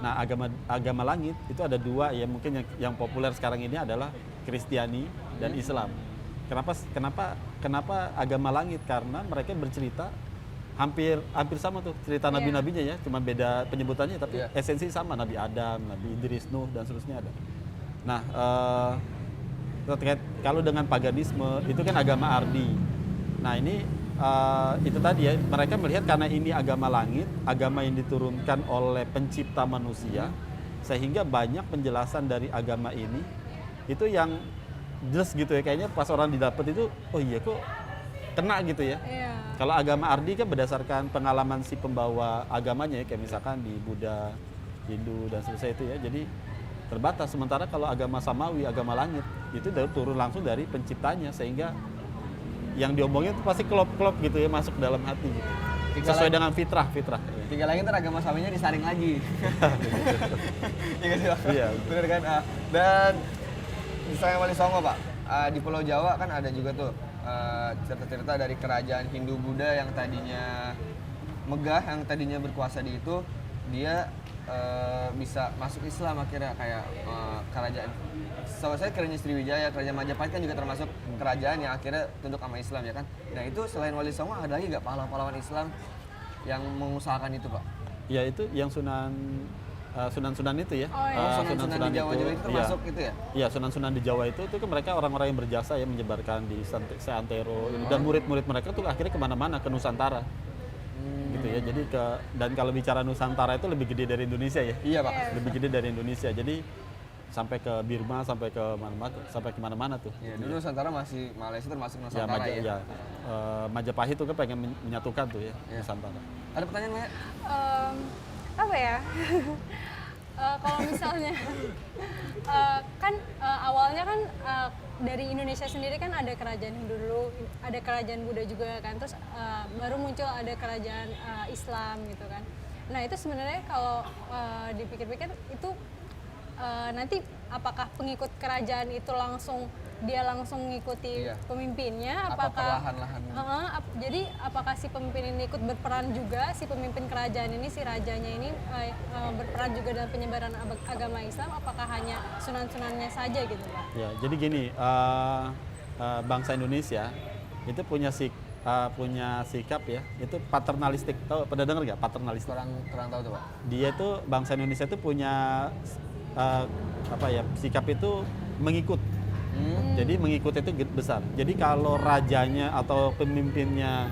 Nah, agama langit itu ada 2 ya, mungkin yang populer sekarang ini adalah Kristiani dan Islam. Kenapa agama langit? Karena mereka bercerita hampir sama tuh cerita nabi-nabinya ya, cuma beda penyebutannya tapi esensi sama, Nabi Adam, Nabi Idris, Nuh dan seterusnya ada. Nah, kalau dengan paganisme itu kan agama Ardi. Nah, ini itu tadi ya, mereka melihat karena ini agama langit, agama yang diturunkan oleh pencipta manusia, sehingga banyak penjelasan dari agama ini itu yang jelas gitu ya, kayaknya pas orang didapat itu, oh iya kok kena gitu ya. Kalau agama Ardi kan berdasarkan pengalaman si pembawa agamanya ya, kayak misalkan di Buddha, Hindu dan seterusnya itu ya, jadi terbatas. Sementara kalau agama Samawi, agama langit, itu turun langsung dari penciptanya, sehingga yang diomongin itu pasti klop-klop gitu ya, masuk dalam hati gitu. Sesuai dengan fitrah. Tiga lagi ntar agama Saminya disaring lagi. Iya, bener kan? Dan di Sayang Wali Songo Pak, di Pulau Jawa kan ada juga tuh cerita-cerita dari kerajaan Hindu Buddha yang tadinya megah, yang tadinya berkuasa di itu, dia bisa masuk Islam akhirnya, kayak kerajaan, setahu saya kerajaan Sriwijaya, kerajaan Majapahit kan juga termasuk kerajaan yang akhirnya tunduk sama Islam ya kan. Nah itu selain Wali Songo ada lagi nggak pahlawan-pahlawan Islam yang mengusahakan itu Pak? Ya itu yang Sunan-sunan itu ya. Sunan-sunan di Jawa itu termasuk itu ya? Iya, Sunan-sunan di Jawa itu kan mereka orang-orang yang berjasa ya, menyebarkan di Seantero ini. Dan murid-murid mereka tuh akhirnya kemana-mana, ke Nusantara. Gitu ya. Jadi dan kalau bicara Nusantara itu lebih gede dari Indonesia ya. Iya Pak. Lebih gede dari Indonesia. Jadi sampai ke Birma, sampai ke mana-mana tuh. Iya, dulu Nusantara masih, Malaysia termasuk Nusantara ya. Majapahit tuh kan pengen menyatukan tuh ya, Nusantara. Ada pertanyaan nggak? Apa ya? Kalau misalnya kan awalnya kan dari Indonesia sendiri kan ada kerajaan Hindu dulu, ada kerajaan Buddha juga kan, terus baru muncul ada kerajaan Islam gitu kan. Nah itu sebenarnya kalau dipikir-pikir itu nanti apakah pengikut kerajaan itu langsung mengikuti pemimpinnya? Apa Apakah perlahan-lahan? jadi apakah si pemimpin ini ikut berperan juga, si pemimpin kerajaan ini, si rajanya ini berperan juga dalam penyebaran agama Islam? Apakah hanya sunan-sunannya saja gitu Pak? Ya, jadi gini, bangsa Indonesia itu punya sikap ya, itu paternalistik. Tahu, pernah dengar nggak paternalistik? Kurang tahu tuh Pak. Dia itu bangsa Indonesia itu punya sikap itu mengikut. Jadi mengikut itu besar. Jadi kalau rajanya atau pemimpinnya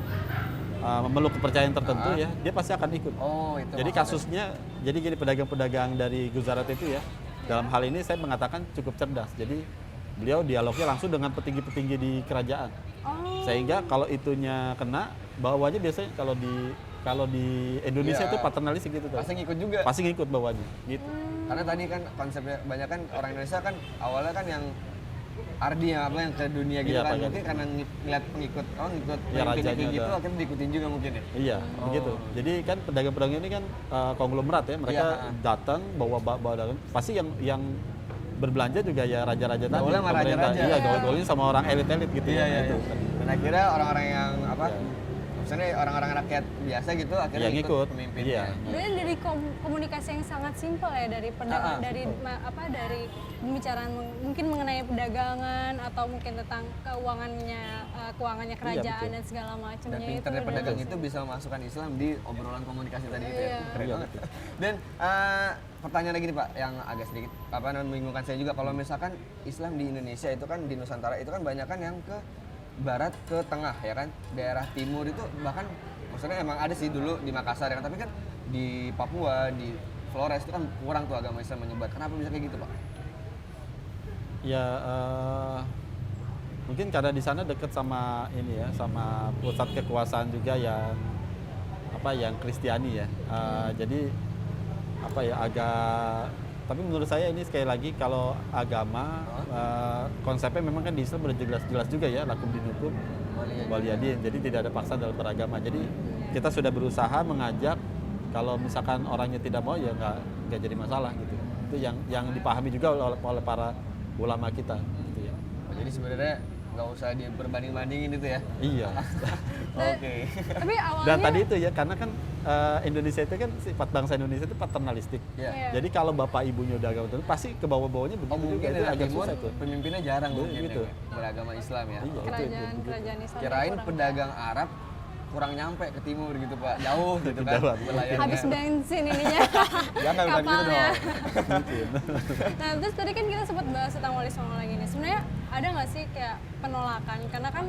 memeluk kepercayaan tertentu ya, dia pasti akan ikut. Oh, itu. Jadi kasusnya, jadi gini, pedagang-pedagang dari Gujarat itu ya, dalam hal ini saya mengatakan cukup cerdas. Jadi beliau dialognya langsung dengan petinggi-petinggi di kerajaan. Sehingga kalau itunya kena, bawahnya biasanya kalau di Indonesia itu paternalistik gitu tuh. Pasti ngikut juga. Pasti ngikut bawahnya gitu. Karena tadi kan konsepnya banyak kan orang Indonesia kan awalnya kan yang ardi yang ke dunia gitu Iya, kan, Pak, mungkin karena ngeliat ngikut Ya, rajanya gitu ada. akhirnya diikutin juga mungkin ya. Iya, begitu. Jadi kan pedagang-pedagang ini kan konglomerat ya, mereka datang bawa dagang. Pasti yang berbelanja juga ya raja-raja tadi. Gaulnya sama pemerintah. raja-raja. Iya, gaul-gaulnya sama orang elit-elit gitu ya. Itu. Dan akhirnya orang-orang yang misalnya orang-orang rakyat biasa gitu akhirnya Iya, ngikut. pemimpinnya. Iya. Sebenarnya dari komunikasi yang sangat simpel ya dari dari pembicaraan mungkin mengenai perdagangan atau mungkin tentang keuangannya kerajaan betul. dan segala macamnya Dan itu. pinternya udah- pedagang itu bisa memasukkan Islam di obrolan komunikasi tadi itu ya. Iya. Keren Iya, banget. Dan pertanyaan lagi nih Pak yang agak sedikit membingungkan saya juga, kalau misalkan Islam di Indonesia itu kan di Nusantara itu kan banyak kan yang ke barat ke tengah ya kan, daerah timur itu bahkan maksudnya emang ada sih dulu di Makassar ya kan, tapi kan di Papua, di Flores itu kan kurang tuh agama Islam menyebar. Kenapa bisa kayak gitu Pak? Ya mungkin karena di sana dekat sama ini ya, sama pusat kekuasaan juga yang yang Kristiani ya. Jadi agak, tapi menurut saya ini sekali lagi kalau agama konsepnya memang kan di Islam udah jelas-jelas juga ya, lakum dinukum waliyadin. Jadi tidak ada paksaan dalam beragama. Jadi kita sudah berusaha mengajak, kalau misalkan orangnya tidak mau ya nggak jadi masalah gitu. Itu yang dipahami juga oleh para ulama kita gitu ya. Jadi sebenarnya nggak usah diperbanding-bandingin itu ya. Iya. Oke. Tapi awalnya Dan tadi itu ya, karena kan Indonesia itu kan sifat bangsa Indonesia itu paternalistik. Iya. Jadi kalau bapak ibunya udah agama tertentu, pasti ke bawah-bawahnya begitu juga. Mungkin Itu daerah agak timur susah tuh. pemimpinnya jarang Betul, mungkin gitu. yang beragama Islam ya. Iya, kerajaan Islam Kirain kurang. pedagang Arab kurang nyampe ke timur gitu Pak, jauh gitu kan Jauh. belayarnya. Habis bensin ininya Jangan bukan gitu kapalnya. dong. Nah terus tadi kan kita sempat bahas tentang Wali Songo lagi nih. Sebenarnya ada nggak sih kayak penolakan? Karena kan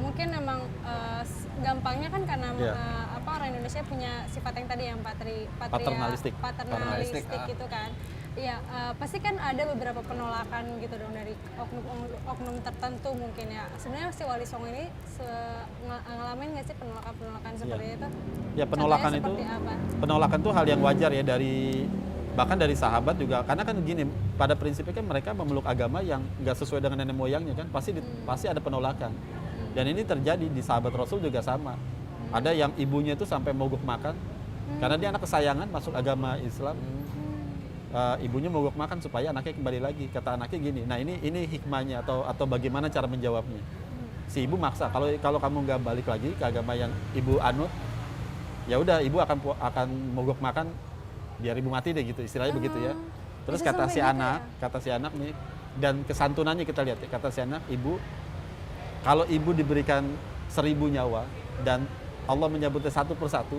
mungkin emang gampangnya kan karena Iya. orang Indonesia punya sifat yang tadi yang Paternalistik. paternalistik gitu kan. Iya, pasti kan ada beberapa penolakan gitu dong dari oknum tertentu mungkin ya. Sebenarnya si Wali Songo ini ngalamin nggak sih penolakan seperti itu? Ya penolakan Contohnya itu, seperti apa? penolakan itu hal yang wajar ya bahkan dari sahabat juga, karena kan gini, pada prinsipnya kan mereka memeluk agama yang nggak sesuai dengan nenek moyangnya kan, pasti ada penolakan. Dan ini terjadi di sahabat Rasul juga sama. Ada yang ibunya itu sampai mogok makan karena dia anak kesayangan masuk agama Islam. Ibunya mogok makan supaya anaknya kembali lagi. Kata anaknya gini, nah ini hikmahnya atau bagaimana cara menjawabnya. Si ibu maksa, kalau kamu nggak balik lagi ke agama yang ibu anut, ya udah ibu akan mogok makan biar ibu mati deh gitu, istilahnya begitu ya. Terus bisa kata sampai si gitu anak, kata si anak nih, dan kesantunannya kita lihat ya, kata si anak, ibu, kalau ibu diberikan 1000 nyawa dan Allah menyebutnya satu persatu,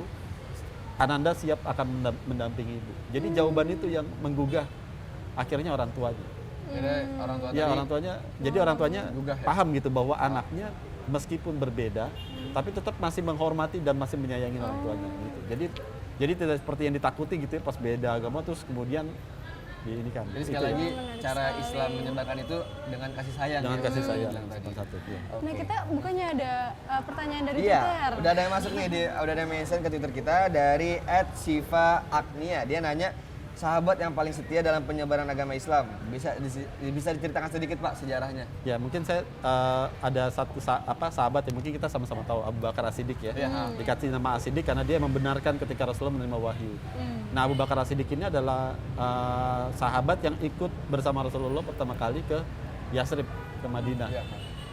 Ananda siap akan mendampingi ibu. Jadi jawaban itu yang menggugah akhirnya orang tuanya. Orang tua Ya tadi orang tuanya, jadi orang tuanya Gugah ya? paham gitu bahwa anaknya meskipun berbeda, tapi tetap masih menghormati dan masih menyayangi orang tuanya. Gitu. Jadi tidak seperti yang ditakuti gitu ya, pas beda agama terus kemudian ini kan. Jadi sekali lagi cara Islam menyebarkan itu dengan kasih sayang. Dengan ya, kasih Mas sayang bilang tadi. satu. Ya. Nah kita bukannya ada pertanyaan dari Iya, Twitter? udah ada yang masuk nih, udah ada yang mention ke Twitter kita dari @siva_agnia. Dia nanya, sahabat yang paling setia dalam penyebaran agama Islam? Bisa diceritakan sedikit Pak sejarahnya? Ya mungkin saya ada satu sahabat yang mungkin kita sama-sama tahu, Abu Bakar As-Siddiq ya. Dikasih nama As-Siddiq karena dia membenarkan ketika Rasulullah menerima wahyu. Nah Abu Bakar As-Siddiq ini adalah sahabat yang ikut bersama Rasulullah pertama kali ke Yasrib, ke Madinah.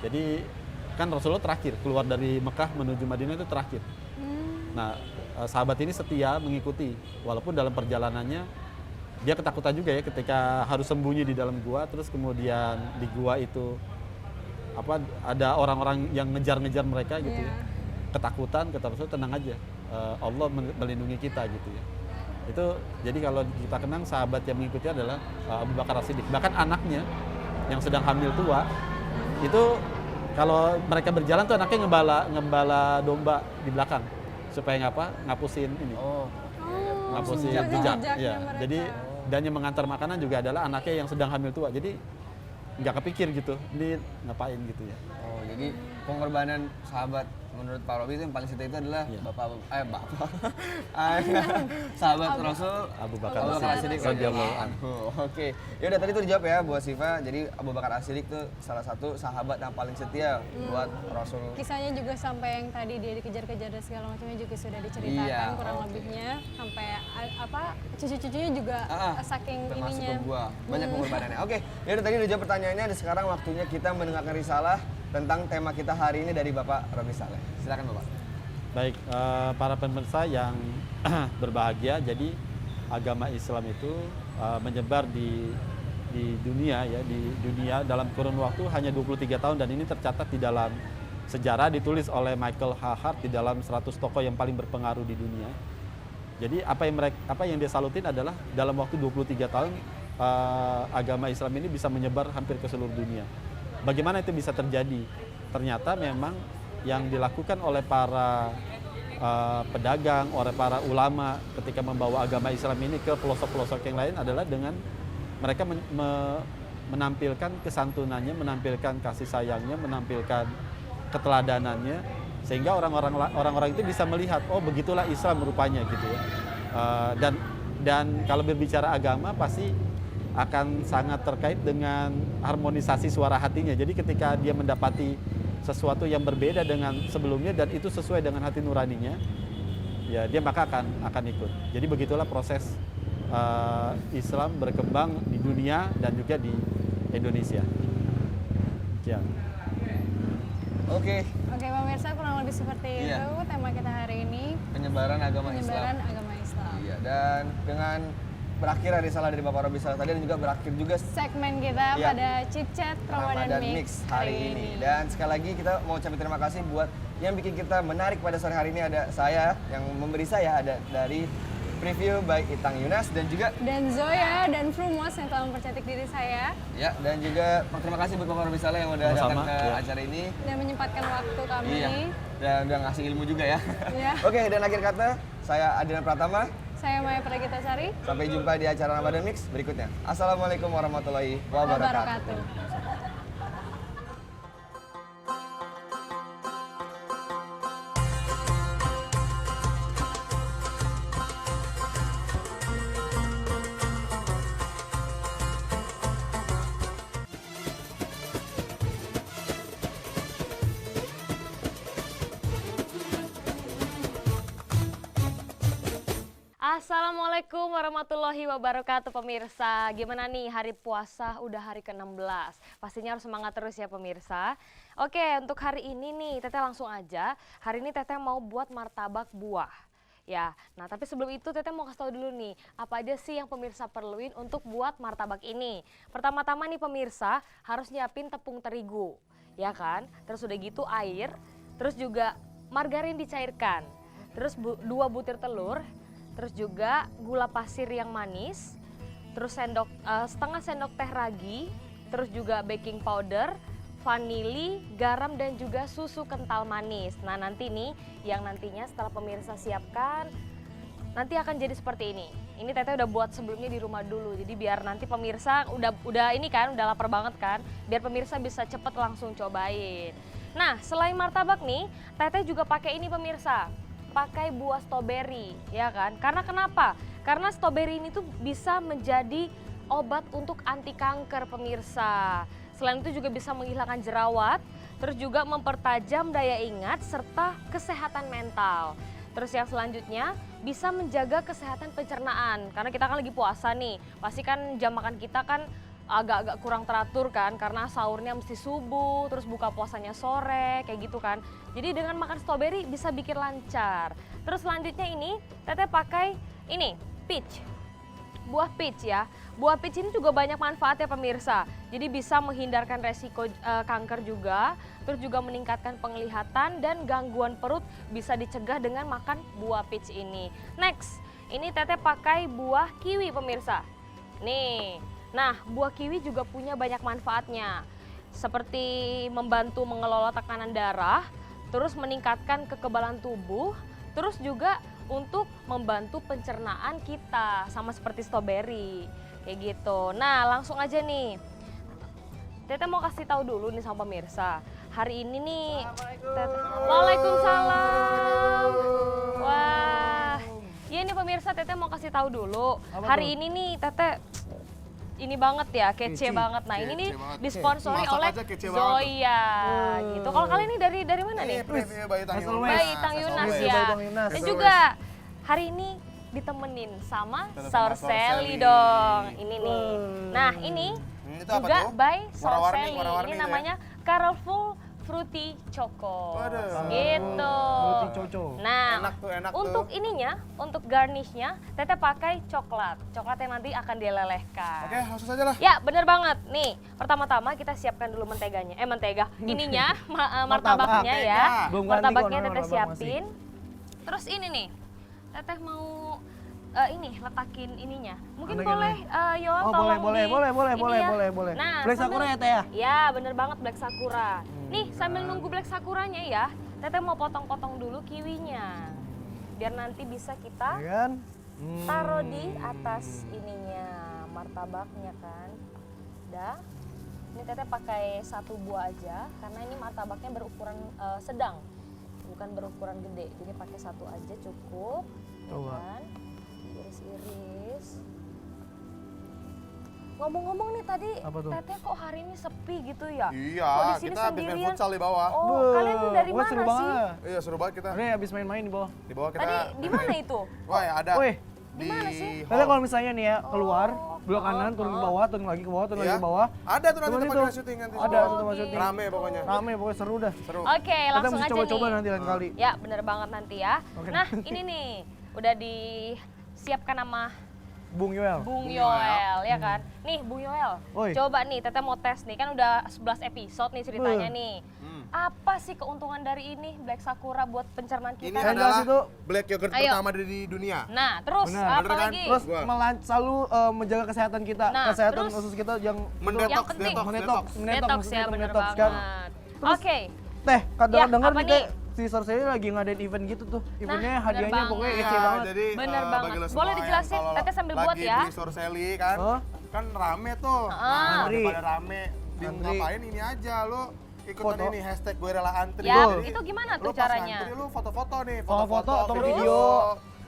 Jadi kan Rasulullah terakhir keluar dari Mekah menuju Madinah itu terakhir. Nah sahabat ini setia mengikuti walaupun dalam perjalanannya dia ketakutan juga ya ketika harus sembunyi di dalam gua, terus kemudian di gua itu ada orang-orang yang ngejar-ngejar mereka gitu ya. Ketakutan, kata Rasul, tenang aja, Allah melindungi kita gitu ya. Itu jadi kalau kita kenang sahabat yang mengikuti adalah Abu Bakar As-Siddiq. Bahkan anaknya yang sedang hamil tua itu kalau mereka berjalan tuh anaknya ngembala domba di belakang supaya ngapusin ini. Ngapusin jejak. Ya. Jadi dan yang mengantar makanan juga adalah anaknya yang sedang hamil tua. Jadi nggak kepikir gitu, ini ngapain gitu ya. Oh, jadi pengorbanan sahabat menurut Pak Robi itu yang paling setia itu adalah bapak sahabat Rasul Abu Bakar As-Siddiq radhiyallahu anhu. Oke. Ya udah tadi tuh dijawab ya Bu Siva. Jadi Abu Bakar As-Siddiq itu salah satu sahabat yang paling setia buat Rasul. Kisahnya juga sampai yang tadi dia dikejar-kejar dan segala macamnya juga sudah diceritakan kurang lebihnya sampai cucu-cucunya juga saking termasuk ininya. ke gua. Banyak pengorbanannya. Oke. Ya udah tadi udah jawab pertanyaannya, dan sekarang waktunya kita mendengarkan risalah tentang tema kita hari ini dari Bapak Robi Saleh. Silakan Bapak. Baik, para pemirsa yang berbahagia, jadi agama Islam itu menyebar di dunia ya, di dunia dalam kurun waktu hanya 23 tahun, dan ini tercatat di dalam sejarah ditulis oleh Michael H. Hart di dalam 100 tokoh yang paling berpengaruh di dunia. Jadi apa yang dia salutin adalah dalam waktu 23 tahun agama Islam ini bisa menyebar hampir ke seluruh dunia. Bagaimana itu bisa terjadi? Ternyata memang yang dilakukan oleh para pedagang, oleh para ulama ketika membawa agama Islam ini ke pelosok-pelosok yang lain adalah dengan mereka menampilkan kesantunannya, menampilkan kasih sayangnya, menampilkan keteladanannya, sehingga orang-orang itu bisa melihat, oh begitulah Islam rupanya gitu ya. Dan kalau berbicara agama pasti akan sangat terkait dengan harmonisasi suara hatinya. Jadi ketika dia mendapati sesuatu yang berbeda dengan sebelumnya dan itu sesuai dengan hati nuraninya, ya dia maka akan ikut. Jadi begitulah proses Islam berkembang di dunia dan juga di Indonesia. Ya. Oke, pemirsa, kurang lebih seperti itu tema kita hari ini. Penyebaran agama Islam. Iya, dan dengan berakhir risalah dari Bapak Robi Saleh tadi, dan juga berakhir juga segmen kita pada Chit Chat Ramadan Mix hari ini. Dan sekali lagi kita mau ucapin terima kasih buat yang bikin kita menarik pada sore hari ini. Ada saya yang memberi ada dari Preview by Itang Yunas, dan juga Zoya dan Frumos yang telah mempercantik diri saya. Ya, dan juga terima kasih buat Bapak Robi Saleh yang udah datang ke acara ini dan menyempatkan waktu kami. Dan udah ngasih ilmu juga ya. Oke, dan akhir kata saya Adina Pratama. Saya Maya Pragitasari. Sampai jumpa di acara Ramadan Mix berikutnya. Assalamualaikum warahmatullahi wabarakatuh. Assalamualaikum warahmatullahi wabarakatuh pemirsa. Gimana nih hari puasa udah hari ke-16? Pastinya harus semangat terus ya pemirsa. Oke, untuk hari ini nih Teteh langsung aja. Hari ini Teteh mau buat martabak buah. Ya, nah tapi sebelum itu Teteh mau kasih tahu dulu nih, apa aja sih yang pemirsa perluin untuk buat martabak ini. Pertama-tama nih pemirsa harus nyiapin tepung terigu, ya kan? Terus udah gitu air, terus juga margarin dicairkan, terus 2 butir telur, terus juga gula pasir yang manis, terus setengah sendok teh ragi, terus juga baking powder, vanili, garam, dan juga susu kental manis. Nah nanti nih yang nantinya setelah pemirsa siapkan nanti akan jadi seperti ini. Ini Teteh udah buat sebelumnya di rumah dulu, jadi biar nanti pemirsa udah ini kan udah lapar banget kan, biar pemirsa bisa cepet langsung cobain. Nah selain martabak nih Teteh juga pakai ini pemirsa, pakai buah stroberi, ya kan? Karena kenapa? Karena stroberi ini tuh bisa menjadi obat untuk anti kanker pemirsa. Selain itu juga bisa menghilangkan jerawat, terus juga mempertajam daya ingat serta kesehatan mental. Terus yang selanjutnya bisa menjaga kesehatan pencernaan. Karena kita kan lagi puasa nih, pasti kan jam makan kita kan agak-agak kurang teratur kan, karena sahurnya mesti subuh, terus buka puasanya sore, kayak gitu kan. Jadi dengan makan stroberi bisa bikin lancar. Terus selanjutnya ini, Teteh pakai ini, peach. Buah peach ya. Buah peach ini juga banyak manfaatnya pemirsa. Jadi bisa menghindarkan resiko kanker juga, terus juga meningkatkan penglihatan dan gangguan perut bisa dicegah dengan makan buah peach ini. Next, ini Teteh pakai buah kiwi pemirsa. Nih. Nah, buah kiwi juga punya banyak manfaatnya. Seperti membantu mengelola tekanan darah, terus meningkatkan kekebalan tubuh, terus juga untuk membantu pencernaan kita, sama seperti stroberi, kayak gitu. Nah, langsung aja nih. Teteh mau kasih tahu dulu nih sama pemirsa. Hari ini nih, Waalaikumsalam. Wah, iya nih pemirsa, Teteh mau kasih tahu dulu. Hari ini nih, Teteh ini banget ya, kece banget. Nah, ini nih disponsori oleh Zoya gitu. Kalau kalian ini dari mana nih? Bayi Tang Yunas ya. Dan juga hari ini ditemenin sama Saur Sally dong. Ini nih. Nah, ini juga by Saur Sally. Ini namanya Colorful Fruity Choco. Gitu. Nah, enak untuk tuh. ininya, untuk garnishnya, Teteh pakai coklat. Coklat yang nanti akan dilelehkan. Oke, langsung saja lah. Ya, bener banget. Nih, pertama-tama kita siapkan dulu menteganya. Ininya, martabaknya ya. Martabaknya Teteh siapin. Terus ini nih, Teteh mau letakin ininya. Mungkin boleh Yoel tolong boleh. Nah, Black Sakura ya Teh ya? Ya, bener banget Black Sakura. Nih, sambil nunggu Black Sakuranya ya, Teteh mau potong-potong dulu kiwinya. Biar nanti bisa kita taruh di atas ininya, martabaknya kan. Udah. Ini Teteh pakai 1 buah aja, karena ini martabaknya berukuran sedang, bukan berukuran gede. Jadi pakai 1 aja cukup, ya kan? Iris-iris. Ngomong-ngomong nih tadi, Teteh kok hari ini sepi gitu ya? Iya, kok di sini kita habis main futsal di bawah. Oh, kalian dari mana seru sih? banget. Iya, seru banget kita. Ini habis main-main di bawah. Di bawah kita. Tadi di mana itu? Wah, ya ada. Wih, Di mana sih? Teteh kalau misalnya nih ya keluar, belok kanan, turun ke bawah, turun lagi ke bawah, turun lagi ke bawah. Ada tuh nanti Cuman tempat itu. syuting nanti. Ada tempat syuting. Rame pokoknya. Rame pokoknya seru dah. Seru. Oke, Kita langsung mesti aja coba-coba nih. nanti lain kali. Ya, bener banget nanti ya. Oke. Nah, ini nih udah disiapkan sama Bung Yoel. Bung Yoel, ya kan? Nih, Bung Yoel, Oi. coba nih Teteh mau tes nih, kan udah 11 episode nih ceritanya nih. Apa sih keuntungan dari ini Black Sakura buat pencernaan Ini kita? adalah itu. black yogurt Ayo. pertama di dunia. Nah, terus Bener. apa Bener kan? lagi? Terus Gua. selalu menjaga kesehatan kita, Nah, kesehatan terus usus kita yang Mendetox, penting. detox. Detox ya, bener mendetox kan. banget. Terus, Oke, Teh, kadang-dengar apa nih nih? si Sor Sally lagi ngadain event gitu tuh. Eventnya bener hadiahnya banget. pokoknya Iya, kece banget. jadi Bener bagi banget. lo Boleh semua yang dijelasin, kalau Teteh sambil buat lagi ya. beli Sor Sally kan, kan rame tuh. Antri. Daripada rame, bingung Antri. ngapain ini aja lo ikutan Foto. ini hashtag gue rela antri. Ya, Jadi, itu gimana lo tuh pas caranya? Antri lu foto-foto nih, Foto-foto atau terus video.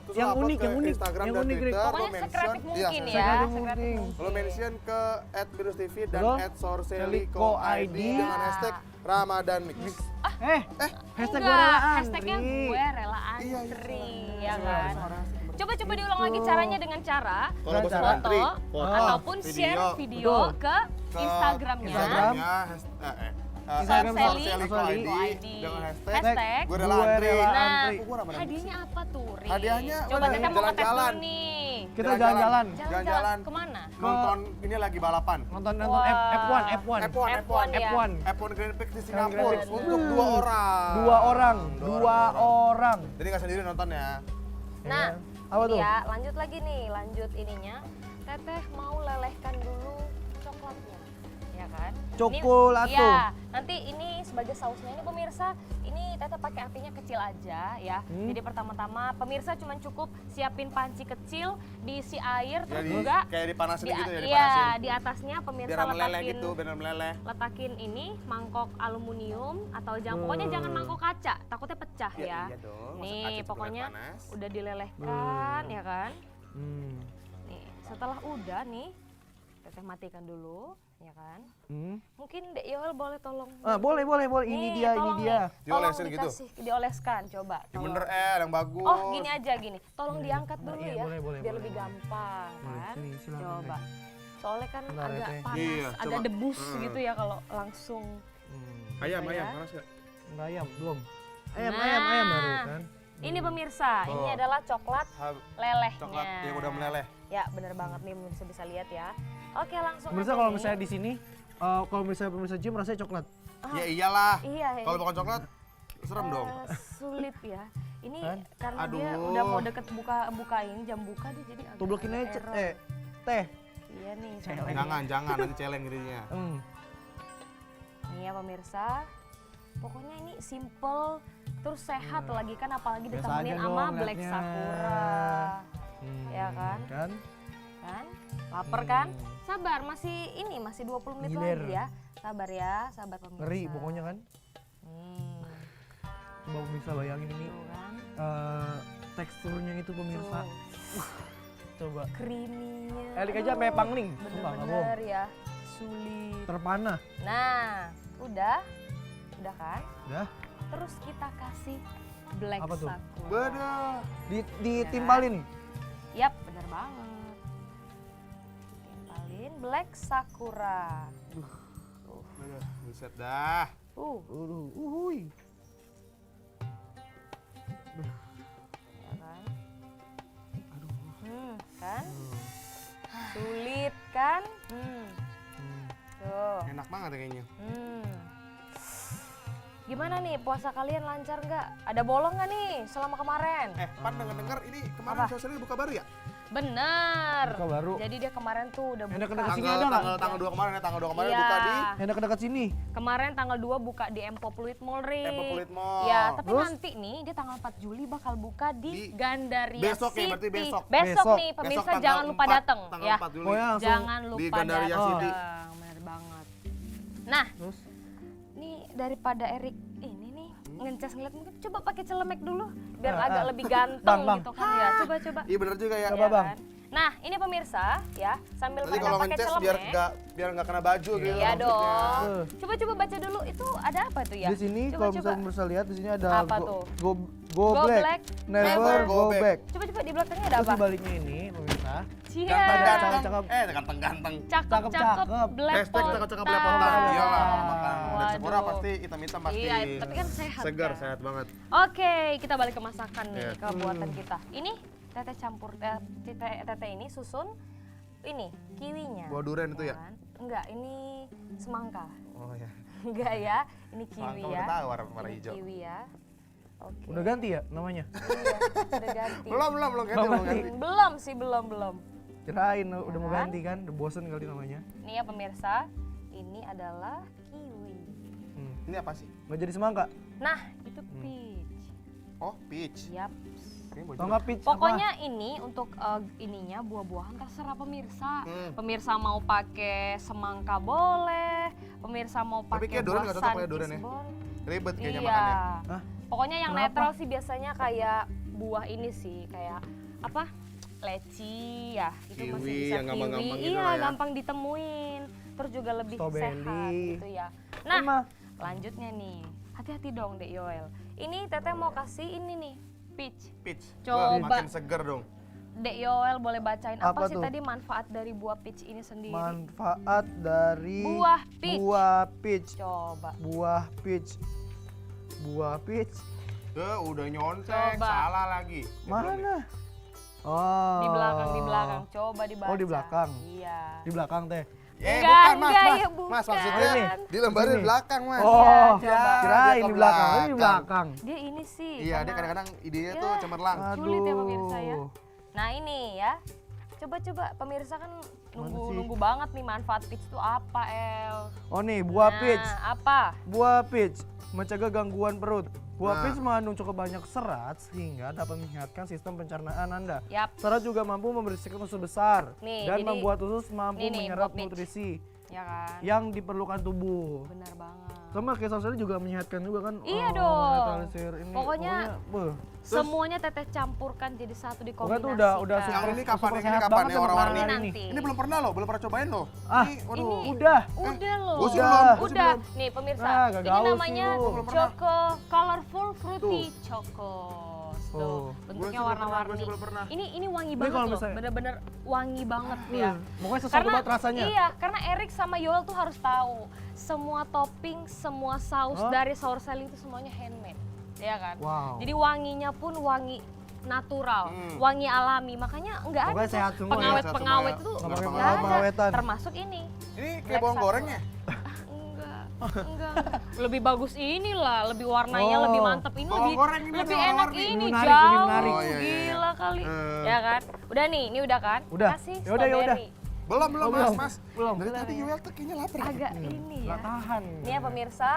terus Yang lo upload unik, ke yang unik, Instagram yang dan unik, Rik. Twitter, lo Pokoknya mention, sekreatif iya, mungkin sekreatif. ya. Sekreatif sekreatif mungkin. mungkin. Lo mention ke @BirusTV dan Betul. @sorselikoid dengan hashtag Ramadan Mix. Hashtag gue Enggak, rela hashtagnya antri. gue rela Iya, antri, iya, ya kan? Coba diulang lagi caranya dengan cara Kalau bosan Foto, antri, ataupun share video ke Instagramnya. Instagram Sally Sorselikoid ID. dengan hashtag Hashtag gue rela gue antri. rela Nah, antri. Gua Ramadan Mix. hadiahnya apa tuh, Ri? Hadiahnya Coba udah kita mau ngetes jalan-jalan. dulu nih. Kita jalan-jalan. Jalan-jalan kemana? Nonton ini lagi balapan. Nonton Wah. F1. F1 ya. F1. F1 Grand Prix di Singapura Grand Prix. untuk 2 orang. Dua orang. Jadi nggak sendiri nonton ya. Nah, Apa ini tuh? ya, lanjut lagi nih, lanjut ininya. Teteh mau lelehkan dulu coklatnya, ya kan? Cokolato. Iya, nanti ini sebagai sausnya ini pemirsa, ini Teteh pakai apinya kecil aja ya. Jadi pertama-tama pemirsa cuma cukup siapin panci kecil, diisi air, terus Jadi juga kayak dipanasin gitu ya, iya, dipanasin. di atasnya pemirsa Biar meleleh letakin gitu, benar meleleh. letakin ini mangkok aluminium atau jangan pokoknya jangan mangkok kaca, takutnya pecah. pecah ya. Iya dong. masak Nih, acit juga pokoknya panas. udah dilelehkan ya kan. Hmm. Nih, setelah udah nih, Teteh matikan dulu, ya kan. Mungkin Dek Yoel boleh tolong. Boleh. Ini Nih, dia. tolong nih, tolong Diolesin gitu? dioleskan, coba. Yang tolong. bener yang bagus. Oh, gini aja gini. Tolong diangkat dulu iya, ya, boleh, biar boleh. lebih gampang kan. Sini, silakan, Coba. Soalnya kan Bentar, agak Teh. panas, Iya, agak coba. debus gitu ya kalau langsung. Ayam, ya. panas nggak? Enggak ayam, belum. Ayam Nah, baru kan. Ini pemirsa, ini Oh. adalah coklat lelehnya. Coklat yang udah meleleh. Ya, bener banget nih pemirsa bisa lihat ya. Oke, langsung Pemirsa aja kalau nih. misalnya di sini, kalau misalnya pemirsa cium rasanya coklat. Ya iyalah. Iya, Kalau bukan coklat, serem dong. Sulit ya. Ini Kan? karena dia Aduh. udah mau deket bukain jam buka dia jadi agak Tublokin aja, error. teh. Iya nih, Jangan, nanti celeng jadinya. Nih ya pemirsa. Pokoknya ini simple terus sehat lagi kan apalagi Biasa ditemenin aja sama dong black liatnya. sakura. Ya kan? Kan? Kan? Lapar kan? Sabar, masih 20 menit Gilir. lagi ya. Sabar ya, sabar pemirsa. Ngeri pokoknya kan. Coba pemirsa bayangin ini Tuh kan? teksturnya itu pemirsa. Tuh. Coba. Creamy-nya. Elik aja sampai pangling. Sumpah, nggak bohong. Bener-bener ya, sulit. Terpana. Nah, udah kan? Udah. Terus kita kasih black Apa tuh? sakura. Bener. Ditimpalin. Yap, bener banget. Timpalin black sakura. Aduh, buset dah. Uhuy. Ya kan? Kan? Sulit kan? Tuh. Enak banget ya kayaknya. Gimana nih, puasa kalian lancar nggak? Ada bolong nggak nih selama kemarin? Pan denger ini kemarin Apa? sosialnya buka baru ya? Bener. Buka baru. Jadi dia kemarin tuh udah Yang buka. dekat-dekat sini ada nggak? Tanggal 2 kemarin ya, tanggal 2 kemarin Iya. buka di Enak dekat sini. Kemarin tanggal 2 buka di Empopuluit Mall, Ri. Empopuluit Mall. Ya, tapi Terus? nanti nih dia tanggal 4 Juli bakal buka di Di Gandaria besok ya, City. berarti besok. Besok. Nih, pemirsa Besok tanggal jangan lupa 4, datang tanggal ya. 4 Juli. Oh ya, langsung. Jangan lupa di Gandaria datang. City. Bener banget. Nah, Terus? nih daripada Erik ini nih ngencas ngeliat mungkin coba pakai celemek dulu biar Ah, agak ah. lebih ganteng Bang. gitu kan ya. Coba. Iya bener juga ya. Coba, Bang. kan? Nah, ini pemirsa ya, sambil Nanti mereka kalau pakai ngecas celemek. biar nggak kena baju gitu. Iya rambutnya. dong. Coba baca dulu itu ada apa tuh ya? Di sini Coba, kalau misalnya pemirsa lihat di sini ada Apa tuh? go Go black, black, never never go go back. Coba di belakangnya ada Terus apa? di baliknya ini pemirsa. Cia. Ganteng-ganteng. Cakep. Ganteng-ganteng. Cakep-cakep Cakep-cakep. belepotan. Cakep-cakep belepotan. Iyalah, makan black sakura Waduh. pasti hitam-hitam pasti. Iya, tapi kan sehat Segar, kan? sehat banget. Oke, kita balik ke masakan nih, Iya. ke buatan kita. Ini teteh campur, teteh ini susun, ini kiwinya. Buah durian itu ya? Kan? Enggak, ini semangka. Oh ya. Enggak ya, ini kiwi Semangka ya. udah tahu warna Ini hijau. kiwi ya. Oke. Udah ganti ya namanya? Iya, udah ganti. Belum ganti. Belum sih, belum. Kirain udah mau Kan? ganti kan, udah bosen kali namanya. Nih ya pemirsa, ini adalah kiwi. Ini apa sih? Nggak jadi semangka. Nah, itu peach. Oh, peach. Yap. Ini buah Tau jeruk. nggak peach Pokoknya ini untuk ininya buah-buahan terserah pemirsa. Pemirsa mau pakai semangka boleh, pemirsa mau Tapi pakai kayak durian buah nggak cocok pakai sunkiss durian ya? boleh. Ribet kayaknya Iya. makannya. Hah? Pokoknya yang Kenapa? netral sih biasanya kayak buah ini sih, kayak apa? Leci ya, itu masih Kiwi, bisa yang gampang-gampang gitu Iya, lah ya. gampang ditemuin. Terus juga lebih Strawberry. sehat gitu ya. Emang. Nah, lanjutnya nih. Hati-hati dong Dek Yoel. Ini Teteh mau kasih ini nih, peach. Peach. Coba. Wah, makin seger dong. Dek Yoel boleh bacain apa, Apa sih tuh? tadi manfaat dari buah peach ini sendiri? manfaat dari Buah peach. Buah peach. Coba. Buah peach. Buah peach. Udah nyontek, Coba. salah lagi. Mana? Oh. Di belakang. Coba dibaca. Oh, di belakang. Iya. Di belakang teh. Enggak, bukan, Mas. enggak, Mas. ya bukan. Mas, maksudnya Ini. di lembarin Ini. di belakang, Mas. Oh, coba. kirain Dia di ke belakang. Ini di belakang. Dia ini sih. Iya, dia karena- kadang-kadang idenya Ya. tuh cemerlang. Sulit ya, pemirsa ya. Aduh. Nah ini ya. Coba pemirsa kan sih? nunggu banget nih manfaat peach itu apa, El? Oh nih, buah Nah, peach. apa? Buah peach mencegah gangguan perut. Buah Nah. peach mengandung cukup banyak serat sehingga dapat menyehatkan sistem pencernaan Anda. Yap, Serat juga mampu membersihkan usus besar Nih, dan jadi- membuat usus mampu nih, menyerap buah peach. nutrisi ya kan? yang diperlukan tubuh. Benar banget. Sama kayak sausnya juga menyehatkan juga kan. Iya dong. Menetralisir ini. Pokoknya beuh. semuanya teteh campurkan jadi satu Pokoknya dikombinasikan. tuh udah Yang super, ini kapan? super Ini sehat kapan banget ya sama orang-orang makanan ini? ini. Ini belum pernah loh, belum pernah cobain loh. Ah, Ini, waduh. Udah. Udah loh. Gua sih belum. Udah. Nih pemirsa, Nah, gak ini gaul sih namanya lu. Choco Colorful Fruity Choco. Tuh, Oh. bentuknya Gua sih belum pernah, warna-warni. gua sih belum pernah. Ini wangi Ini banget kalau loh, misalnya- bener-bener wangi banget ya. Pokoknya sesuatu banget rasanya. Iya, karena Erik sama Yoel tuh harus tahu semua topping, semua saus dari Sour Sally itu semuanya handmade, ya kan? Wow. Jadi wanginya pun wangi natural, wangi alami, makanya nggak ada Pokoknya tuh sehat semua ya. pengawet-pengawet Sehat itu semua ya. Nggak pakai nggak ada. pengawet-pengawetan. Termasuk ini. Ini kayak Black bawang Salt. goreng ya? Enggak. Lebih bagus inilah, lebih warnanya Oh. lebih mantep ini Bawang lebih goreng ini lebih ada enak warna-warni. ini Menarik, jauh. lebih menarik. Oh, iya, iya. Gila kali. Ya kan? Udah nih, ini udah kan? Udah. Kasih Yaudah, yaudah. strawberry. Belum, belum, belum. Mas. Belum. Dari tadi Yuel tuh kayaknya lapar. Agak ini ya. Nggak tahan. Ini ya pemirsa,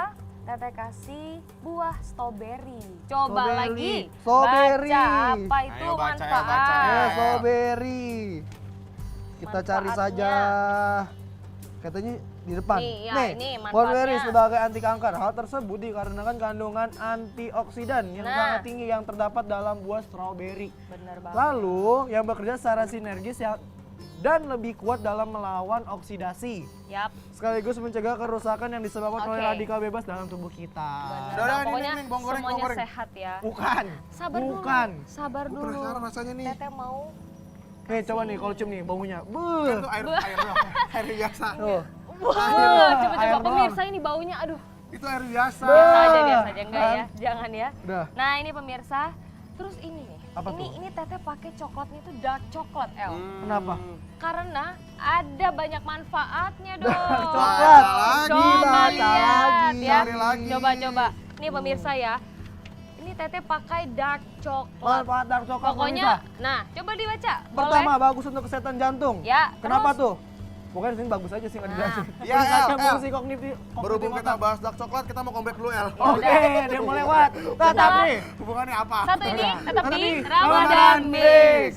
Teteh kasih buah strawberry. Coba Strawberry. lagi. Strawberry. Baca apa itu Ayo baca, ayo manfaat. baca. Strawberry. Kita cari saja. Katanya di depan. Nih, ya, ini manfaatnya. strawberry sebagai anti kanker. Hal tersebut dikarenakan kandungan antioksidan yang Nah. sangat tinggi yang terdapat dalam buah strawberry. Bener banget. Lalu yang bekerja secara sinergis dan lebih kuat dalam melawan oksidasi. Yap. Sekaligus mencegah kerusakan yang disebabkan oleh Oke. radikal bebas dalam tubuh kita. Bener. Udah, Nah, ini, pokoknya ini, bawang goreng, semuanya bawang goreng. sehat ya. Bukan. Sabar Bukan. dulu. Sabar Gue dulu. penasaran rasanya nih. Teteh mau Nih coba nih kalau cium nih baunya. Kan Beuh. tuh air doang. Air biasa. Tuh. Wah, Air coba-coba doang. pemirsa ini baunya, aduh. Itu air biasa. Biasa aja, enggak ya, jangan ya. Udah. Nah ini pemirsa, terus ini nih. Apa ini tuh? ini teteh pakai coklatnya itu dark coklat, El. Kenapa? Karena ada banyak manfaatnya dong. Coklat. Coba Baca lihat lagi. ya. Cari lagi. Coba-coba. Nih pemirsa ya. Ini teteh pakai dark coklat. Manfaat dark coklat Pokoknya, pemirsa. nah coba dibaca. Pertama Boleh? bagus untuk kesehatan jantung. Ya, Kenapa terus? tuh? Pokoknya di sini bagus aja sih nggak dijelasin. Iya, Meningkatkan El, fungsi kognitif. Berhubung kognitif kita otak. bahas dark coklat, kita mau comeback dulu, El. Oke, dia mau lewat. Tapi Hubungannya apa? Satu ini tetap di Tetap di Ramadan Ramadan Mix.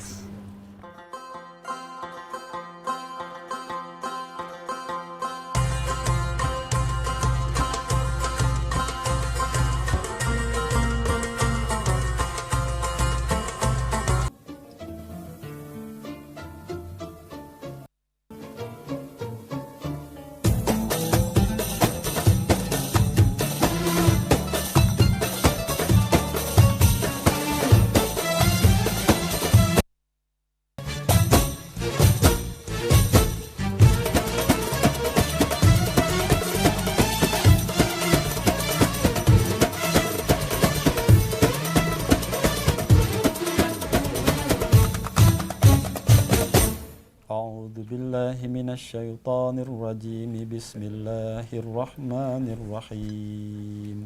أعوذ بالله من الشيطان الرجيم بسم الله الرحمن الرحيم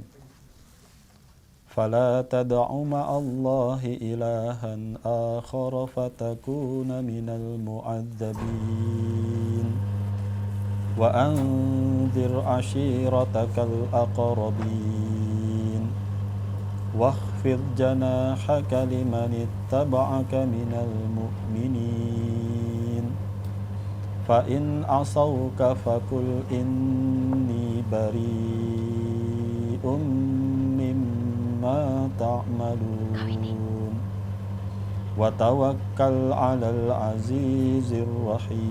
فلا تدع مع الله إلها آخر فتكون من المعذبين وأنذر عشيرتك الأقربين واخفض جناحك لمن اتبعك من المؤمنين فإن عصوك فقل إني بريء مما تعملون وتوكل على العزيز الرحيم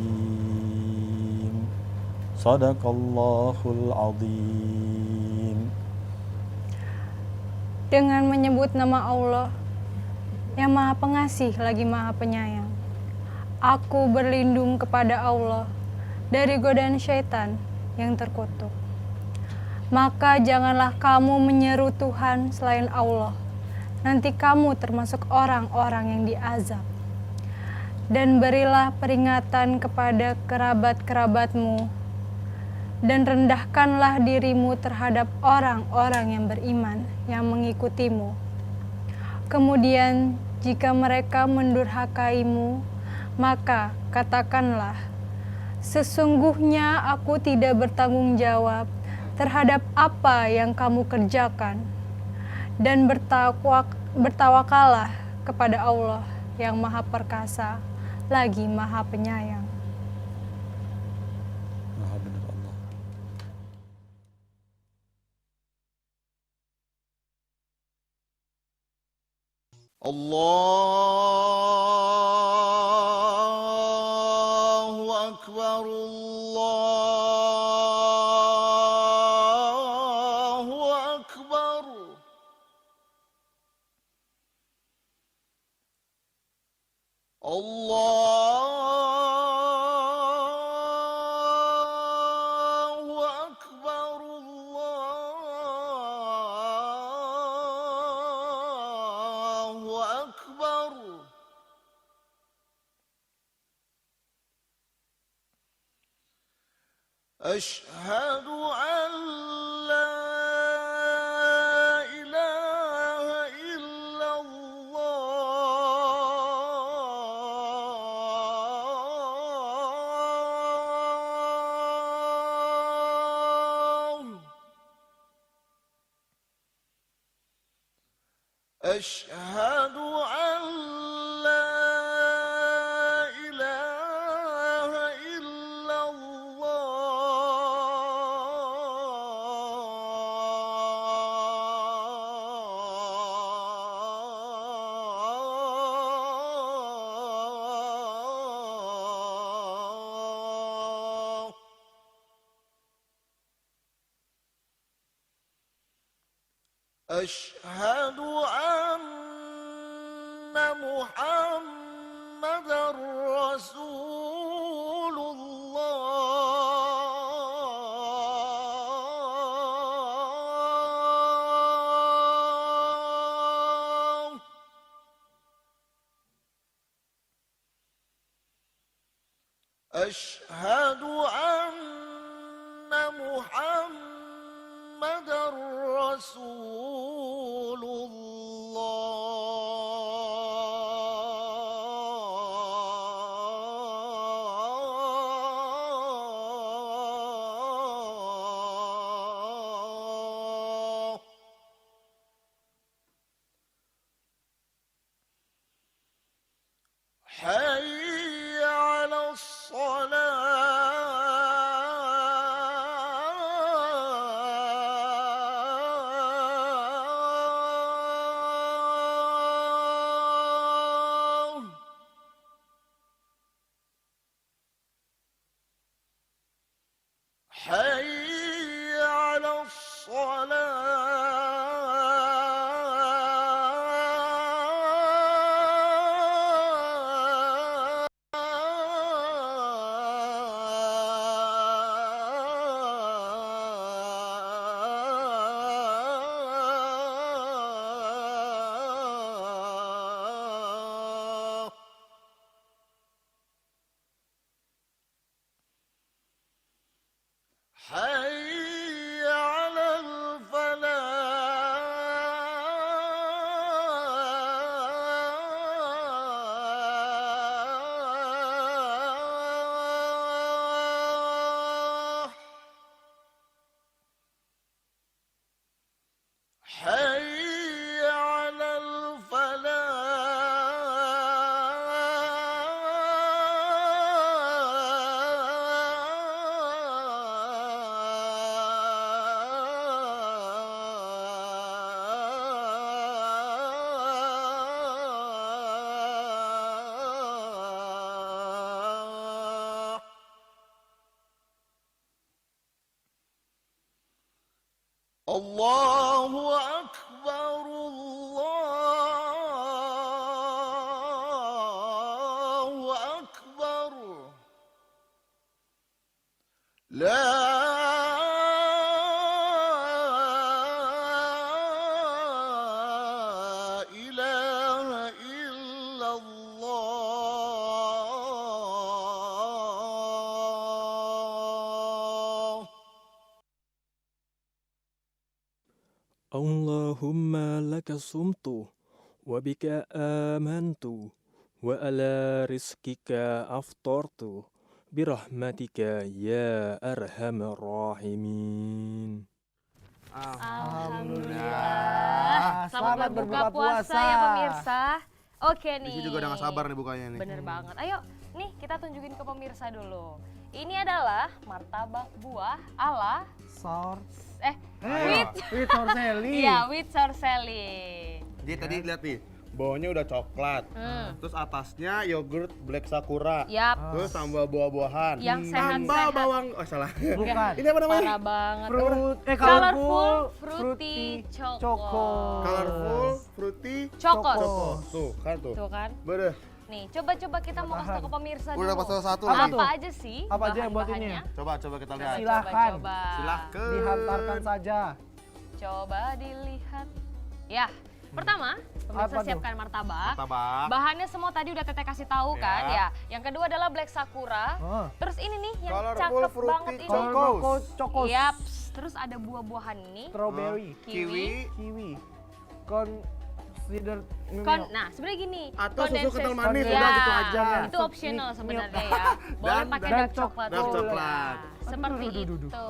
صدق الله العظيم. Dengan menyebut nama Allah yang Maha Pengasih lagi Maha Penyayang. Aku berlindung kepada Allah dari godaan syaitan yang terkutuk. Maka janganlah kamu menyeru Tuhan selain Allah. Nanti kamu termasuk orang-orang yang diazab. Dan berilah peringatan kepada kerabat-kerabatmu. Dan rendahkanlah dirimu terhadap orang-orang yang beriman yang mengikutimu. Kemudian jika mereka mendurhakaimu, maka katakanlah, sesungguhnya aku tidak bertanggung jawab terhadap apa yang kamu kerjakan. Dan bertawakallah kepada Allah yang Maha Perkasa lagi Maha Penyayang. Allahu Akbar, Allahu Akbar. Allahu Akbar, Allahu Akbar. أشهد أن لا إله إلا الله. أشهد أن لا إله إلا الله. أشهد أن محمدًا رسول الله. أشهد أن محمدًا رسول الله. حي على الصلاة. حي على الصلاة. حي على الفلاح. حي على الفلاح. الله أكبر، الله أكبر. لا إله إلا الله. اللهم لك صمت وبك آمنت وعلى رزقك أفطرت برحمتك يا أرحم الراحمين. Alhamdulillah. Selamat berbuka puasa ya pemirsa. Oke nih. Desi juga udah gak sabar nih bukanya nih. Bener banget. Ayo nih kita tunjukin ke pemirsa dulu. Ini adalah martabak buah ala With with Sorcelli. Iya, with Sorcelli. Jadi tadi lihat nih, bawahnya udah coklat. Terus atasnya yogurt black sakura. Yap. Terus tambah buah-buahan. Yang tambah sehat-sehat. bawang. Oh salah. Bukan. Ini apa namanya? Parah banget. Colorful, fruity, Choco. choco. Colorful, fruity, Chocos. choco. Tuh kan tuh. Tuh kan? Bener. Nih, coba-coba kita mau kasih tau ke pemirsa dulu. Udah pasal satu Apa lagi. tuh? Apa aja sih Apa aja yang buat ini? bahan-bahannya? Coba kita lihat. Silahkan. Coba. Silahkan. Dihantarkan saja. Coba dilihat. Ya, pertama, pemirsa Apa tuh? siapkan martabak. Martabak. Bahannya semua tadi udah Teteh kasih tahu kan Ya. ya. Yang kedua adalah black sakura. Terus ini nih yang Colorful cakep fruity banget ini. chocos. Chocos. Yap. Terus ada buah-buahan ini. Strawberry. Kiwi. Kiwi. Consider Nah, sebenarnya gini. Atau susu condensed- kental manis, Ya, udah gitu aja. Itu optional sebenarnya ya. Boleh Dan- pakai dan dark coklat. dark juga. coklat. Seperti Aduh. itu.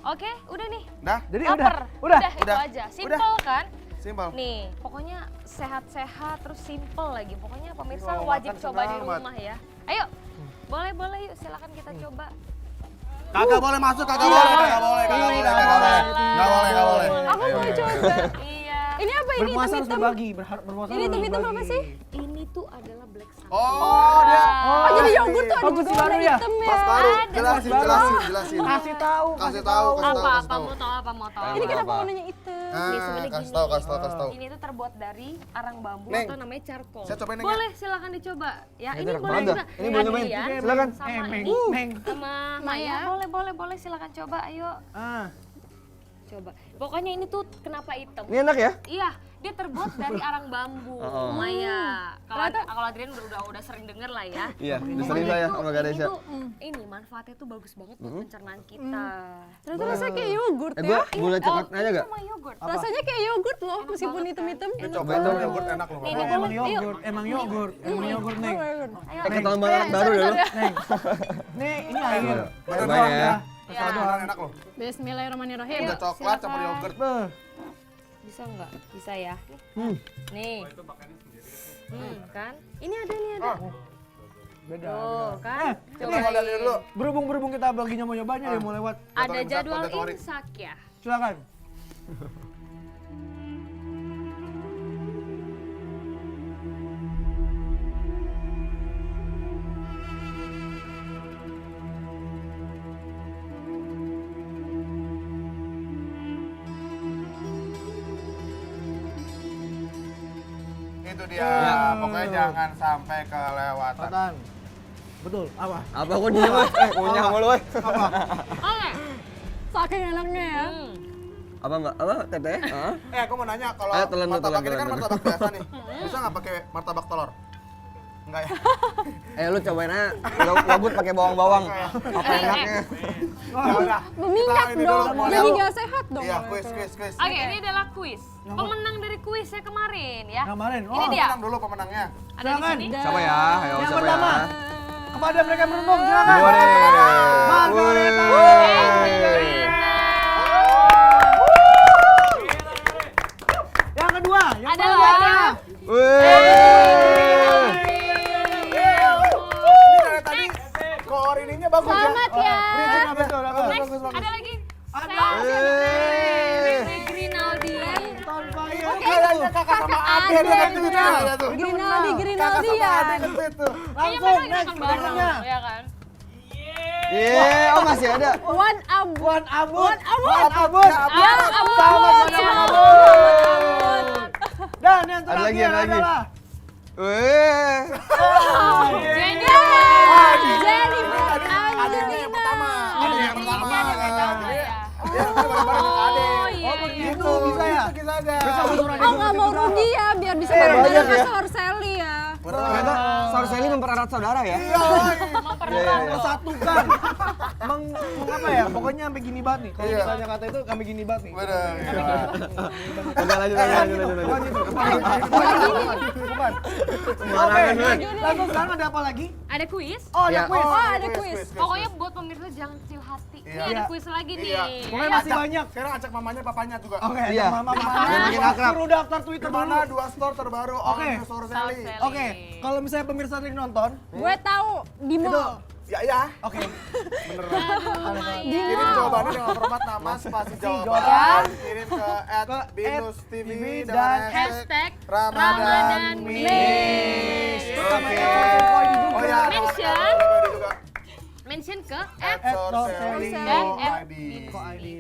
Oke, udah nih. Dah, Jadi Lapar. udah. Itu Udah. aja. Simple kan? simpel. Nih, pokoknya sehat-sehat terus simple lagi. Pokoknya pemirsa Kalau wajib makan coba di senang rumah ya. Ayo. Boleh yuk, silakan kita coba. Kagak boleh masuk, kagak boleh. Enggak boleh. Aku mau coba. Iya. Ini apa ini Berpuasa harus hitam-hitam? berbagi. Berpuasa Ini harus hitam-hitam apa berbagi. sih? Ini tuh adalah black sakura. Oh, dia Oh, jadi yogurt tuh ada Kamu juga si baru warna ya? hitam ya. pas baru. Ada. Jelasin. Kasih tahu. Kasih tahu. Apa mau tahu? Ini kenapa warnanya hitam? Ini sebenarnya Kasih gini. tahu. Ini tuh terbuat dari arang bambu Neng, atau namanya charcoal. saya cobain, Neng, boleh, silakan dicoba. Ya, ini enak boleh banget juga. dah. Ini boleh nyobain. Adrian Silakan. Sama Meng. ini. Meng. Sama Maya. Boleh, silakan coba. Ayo, coba. Pokoknya ini tuh kenapa hitam? Ini enak ya? Iya, dia terbuat dari arang bambu. Maya. Kalau Adrian udah sering denger lah ya. Iya, Pokoknya sering saya itu- sama ini Ganesha. tuh, ini manfaatnya tuh bagus banget buat pencernaan kita. Ternyata rasanya kayak yogurt Gue ya. boleh coklat aja gak? Sama yogurt. Rasanya kayak yogurt loh, meskipun hitam-hitam. Coba itu yogurt enak loh. Ini Emang boleh, ayo. yogurt. Emang yogurt, Neng. Ayo. Ketambahan anak baru ya lu? Neng. Nih, ini air. Bener banget ya. Beneran enak loh. Bismillahirrahmanirrahim. Udah coklat campur yogurt. Bisa nggak? Bisa ya. Nih. Kan? Ini ada. Beda. Tuh, kan? Coba lihat dulu. Berhubung kita bagi nyoba-nyobanya dia mau lewat. Ada jadwal Mandatory. imsak ya. Silakan. Itu dia. Pokoknya jangan sampai kelewatan. Patan. Betul. Apa? Apa kok diem? Punya sama lu, woy. Oke. Saking enaknya ya. Apa mbak? Apa teteh? Hah? Aku mau nanya kalau Ayo, telan. martabak ini kan martabak biasa nih. Bisa nggak pakai martabak telur? Enggak ya? Lu cobain aja. Yogurt pakai bawang-bawang. Apa enaknya? Berminyak Kita ini dong. dulu, mau Jadi lihat. nggak sehat dong. Iya, kalau kuis. itu. Oke, ini adalah kuis. Pemenang dari kuisnya kemarin ya. Kemarin. Ini dia. Menang dulu pemenangnya. Ada di Silakan. sini. Siapa ya? Ayo Yang siapa pertama. ya? Kepada mereka yang beruntung, silakan. Gua nih. Margareta. Yang kedua, yang Ada kedua. lagi. Ini dari tadi koordinatnya bagus ya. Selamat ya. Betul, apa? Next, ada lagi. Ada. Grinaldi. On fire. Kayaknya kakak sama Ade dia nge-tweet tuh. Grinaldi Kakak sama ya. Ade nge-tweet tuh. Kayaknya Langsung mereka next makan bareng, berikutnya. ya kan? Iya, oh masih ada. One Ambon. Wan Abud. Abud. Ya, Ambon. Selamat Dan yang Ada lagi, terakhir ada lagi. adalah Jenny. Jennifer Adenya yang pertama. Ade yang pertama. Ya, bareng-bareng sama Ade. iya. begitu bisa ya. Itu kita aja. Oh nggak mau rugi ya, biar bisa bareng-bareng sama Saur Sally ya. Ternyata Saur Sally mempererat saudara ya. Persatukan. Mengapa ya? Pokoknya sampai gini banget nih. Kalau misalnya kata itu sampai gini banget nih. Bener. Udah lanjut. Bukan. Sembarangan, Oke, Wan. langsung sekarang ada apa lagi? Ada kuis. Oh, ada Ya. kuis. Oh ada kuis. Pokoknya buat pemirsa jangan kecil hati. Ini Iya. ada kuis lagi nih. Iya. Pokoknya masih banyak. Sekarang ajak mamanya, papanya juga. Oke, Iya. mama Yang bikin akrab. suruh daftar Twitter dulu. Mana 2 store terbaru Oke. Saur Sally. Oke, kalau misalnya pemirsa tadi nonton, Gue tahu di itu mall. Ya. Oke. Beneran. Gini. Kirim jawabannya dengan format nama, spasi jawaban. jawaban. Kirim ke @binus.tv dan dengan Hashtag Ramadan Mix. Mix. Sama Oke. Koi juga. Oh ya, Mention. juga. Mention ke @sorselio.id.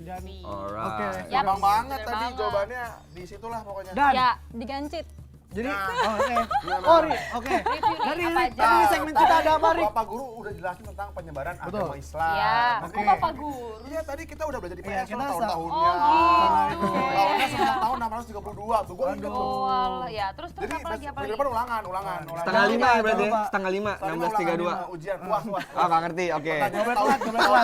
dan Alright. Oke. Gampang banget bener tadi banget. jawabannya di situlah pokoknya. Dan Ya, digancit. jadi Nah. oke. Gimana? Oh, oke. Dari apa aja? dari segmen kita ada apa, Rik? Bapak Guru udah jelasin tentang penyebaran agama Islam. Iya, Nanti- kok Bapak Guru? Iya, tadi kita udah belajar di Iya, PS kita tahun-tahunnya. Sama itu. Tahunnya 9 tahun 632 tuh, gue inget tuh. Oh, alah, ya. Terus Jadi apa lagi apa minggu lagi? depan ulangan. Setengah 5 ya berarti ya? Coba. Setengah 5, 16.32. Ujian, puas. Ah, nggak ngerti, oke. Tahun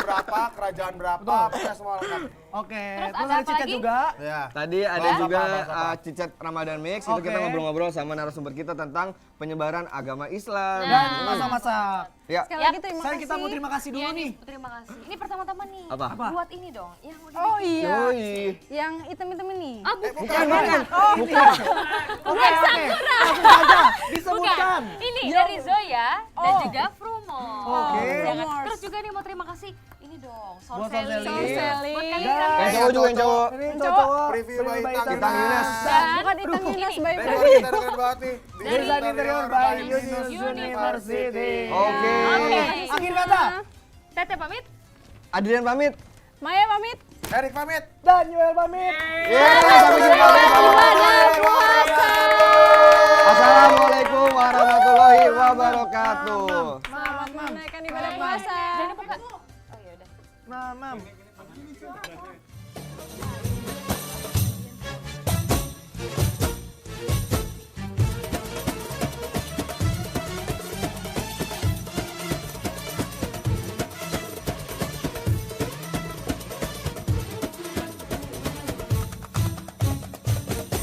berapa, kerajaan berapa, pokoknya semua lengkap. Oke. Terus Terus ada ada apa Cicet lagi? juga. Ya. Tadi ada Apa, juga apa? Cicet Ramadan Mix, itu Oke. kita ngobrol-ngobrol sama narasumber kita tentang penyebaran agama Islam. Dan masak-masak. Ya, Sekali Yap. lagi terima Saya kasih. kita mau terima kasih dulu Iya nih. Terima kasih. Ini pertama-tama nih. Apa? Buat ini dong. Yang udah Oh iya. yoi. Yang hitam-hitam ini. Ah, bukan. Bukan. Oke, oke. Langsung aja disebutkan. Ini dari Zoya dan juga Frumo. Oke. Ya kan? Frumors. Terus juga nih mau terima kasih ini dong, Buat Sorseli. Sorseli. Buat kalian Dan- kalian. Yang cowok juga, yang cowok. Ini cowok. Preview by Itang Itang Yunas. Bukan hitam Yunas by Dari Freddy. kita dengan banget nih. Desain interior by Yunus University. Oke. Oke. Akhir kata. Tete pamit. Adrian pamit. Maya pamit. Erik pamit. Dan Yuel pamit. Sampai jumpa Assalamualaikum warahmatullahi wabarakatuh. Selamat menunaikan ibadah puasa. Jangan dibuka. Oh ya udah. Mam.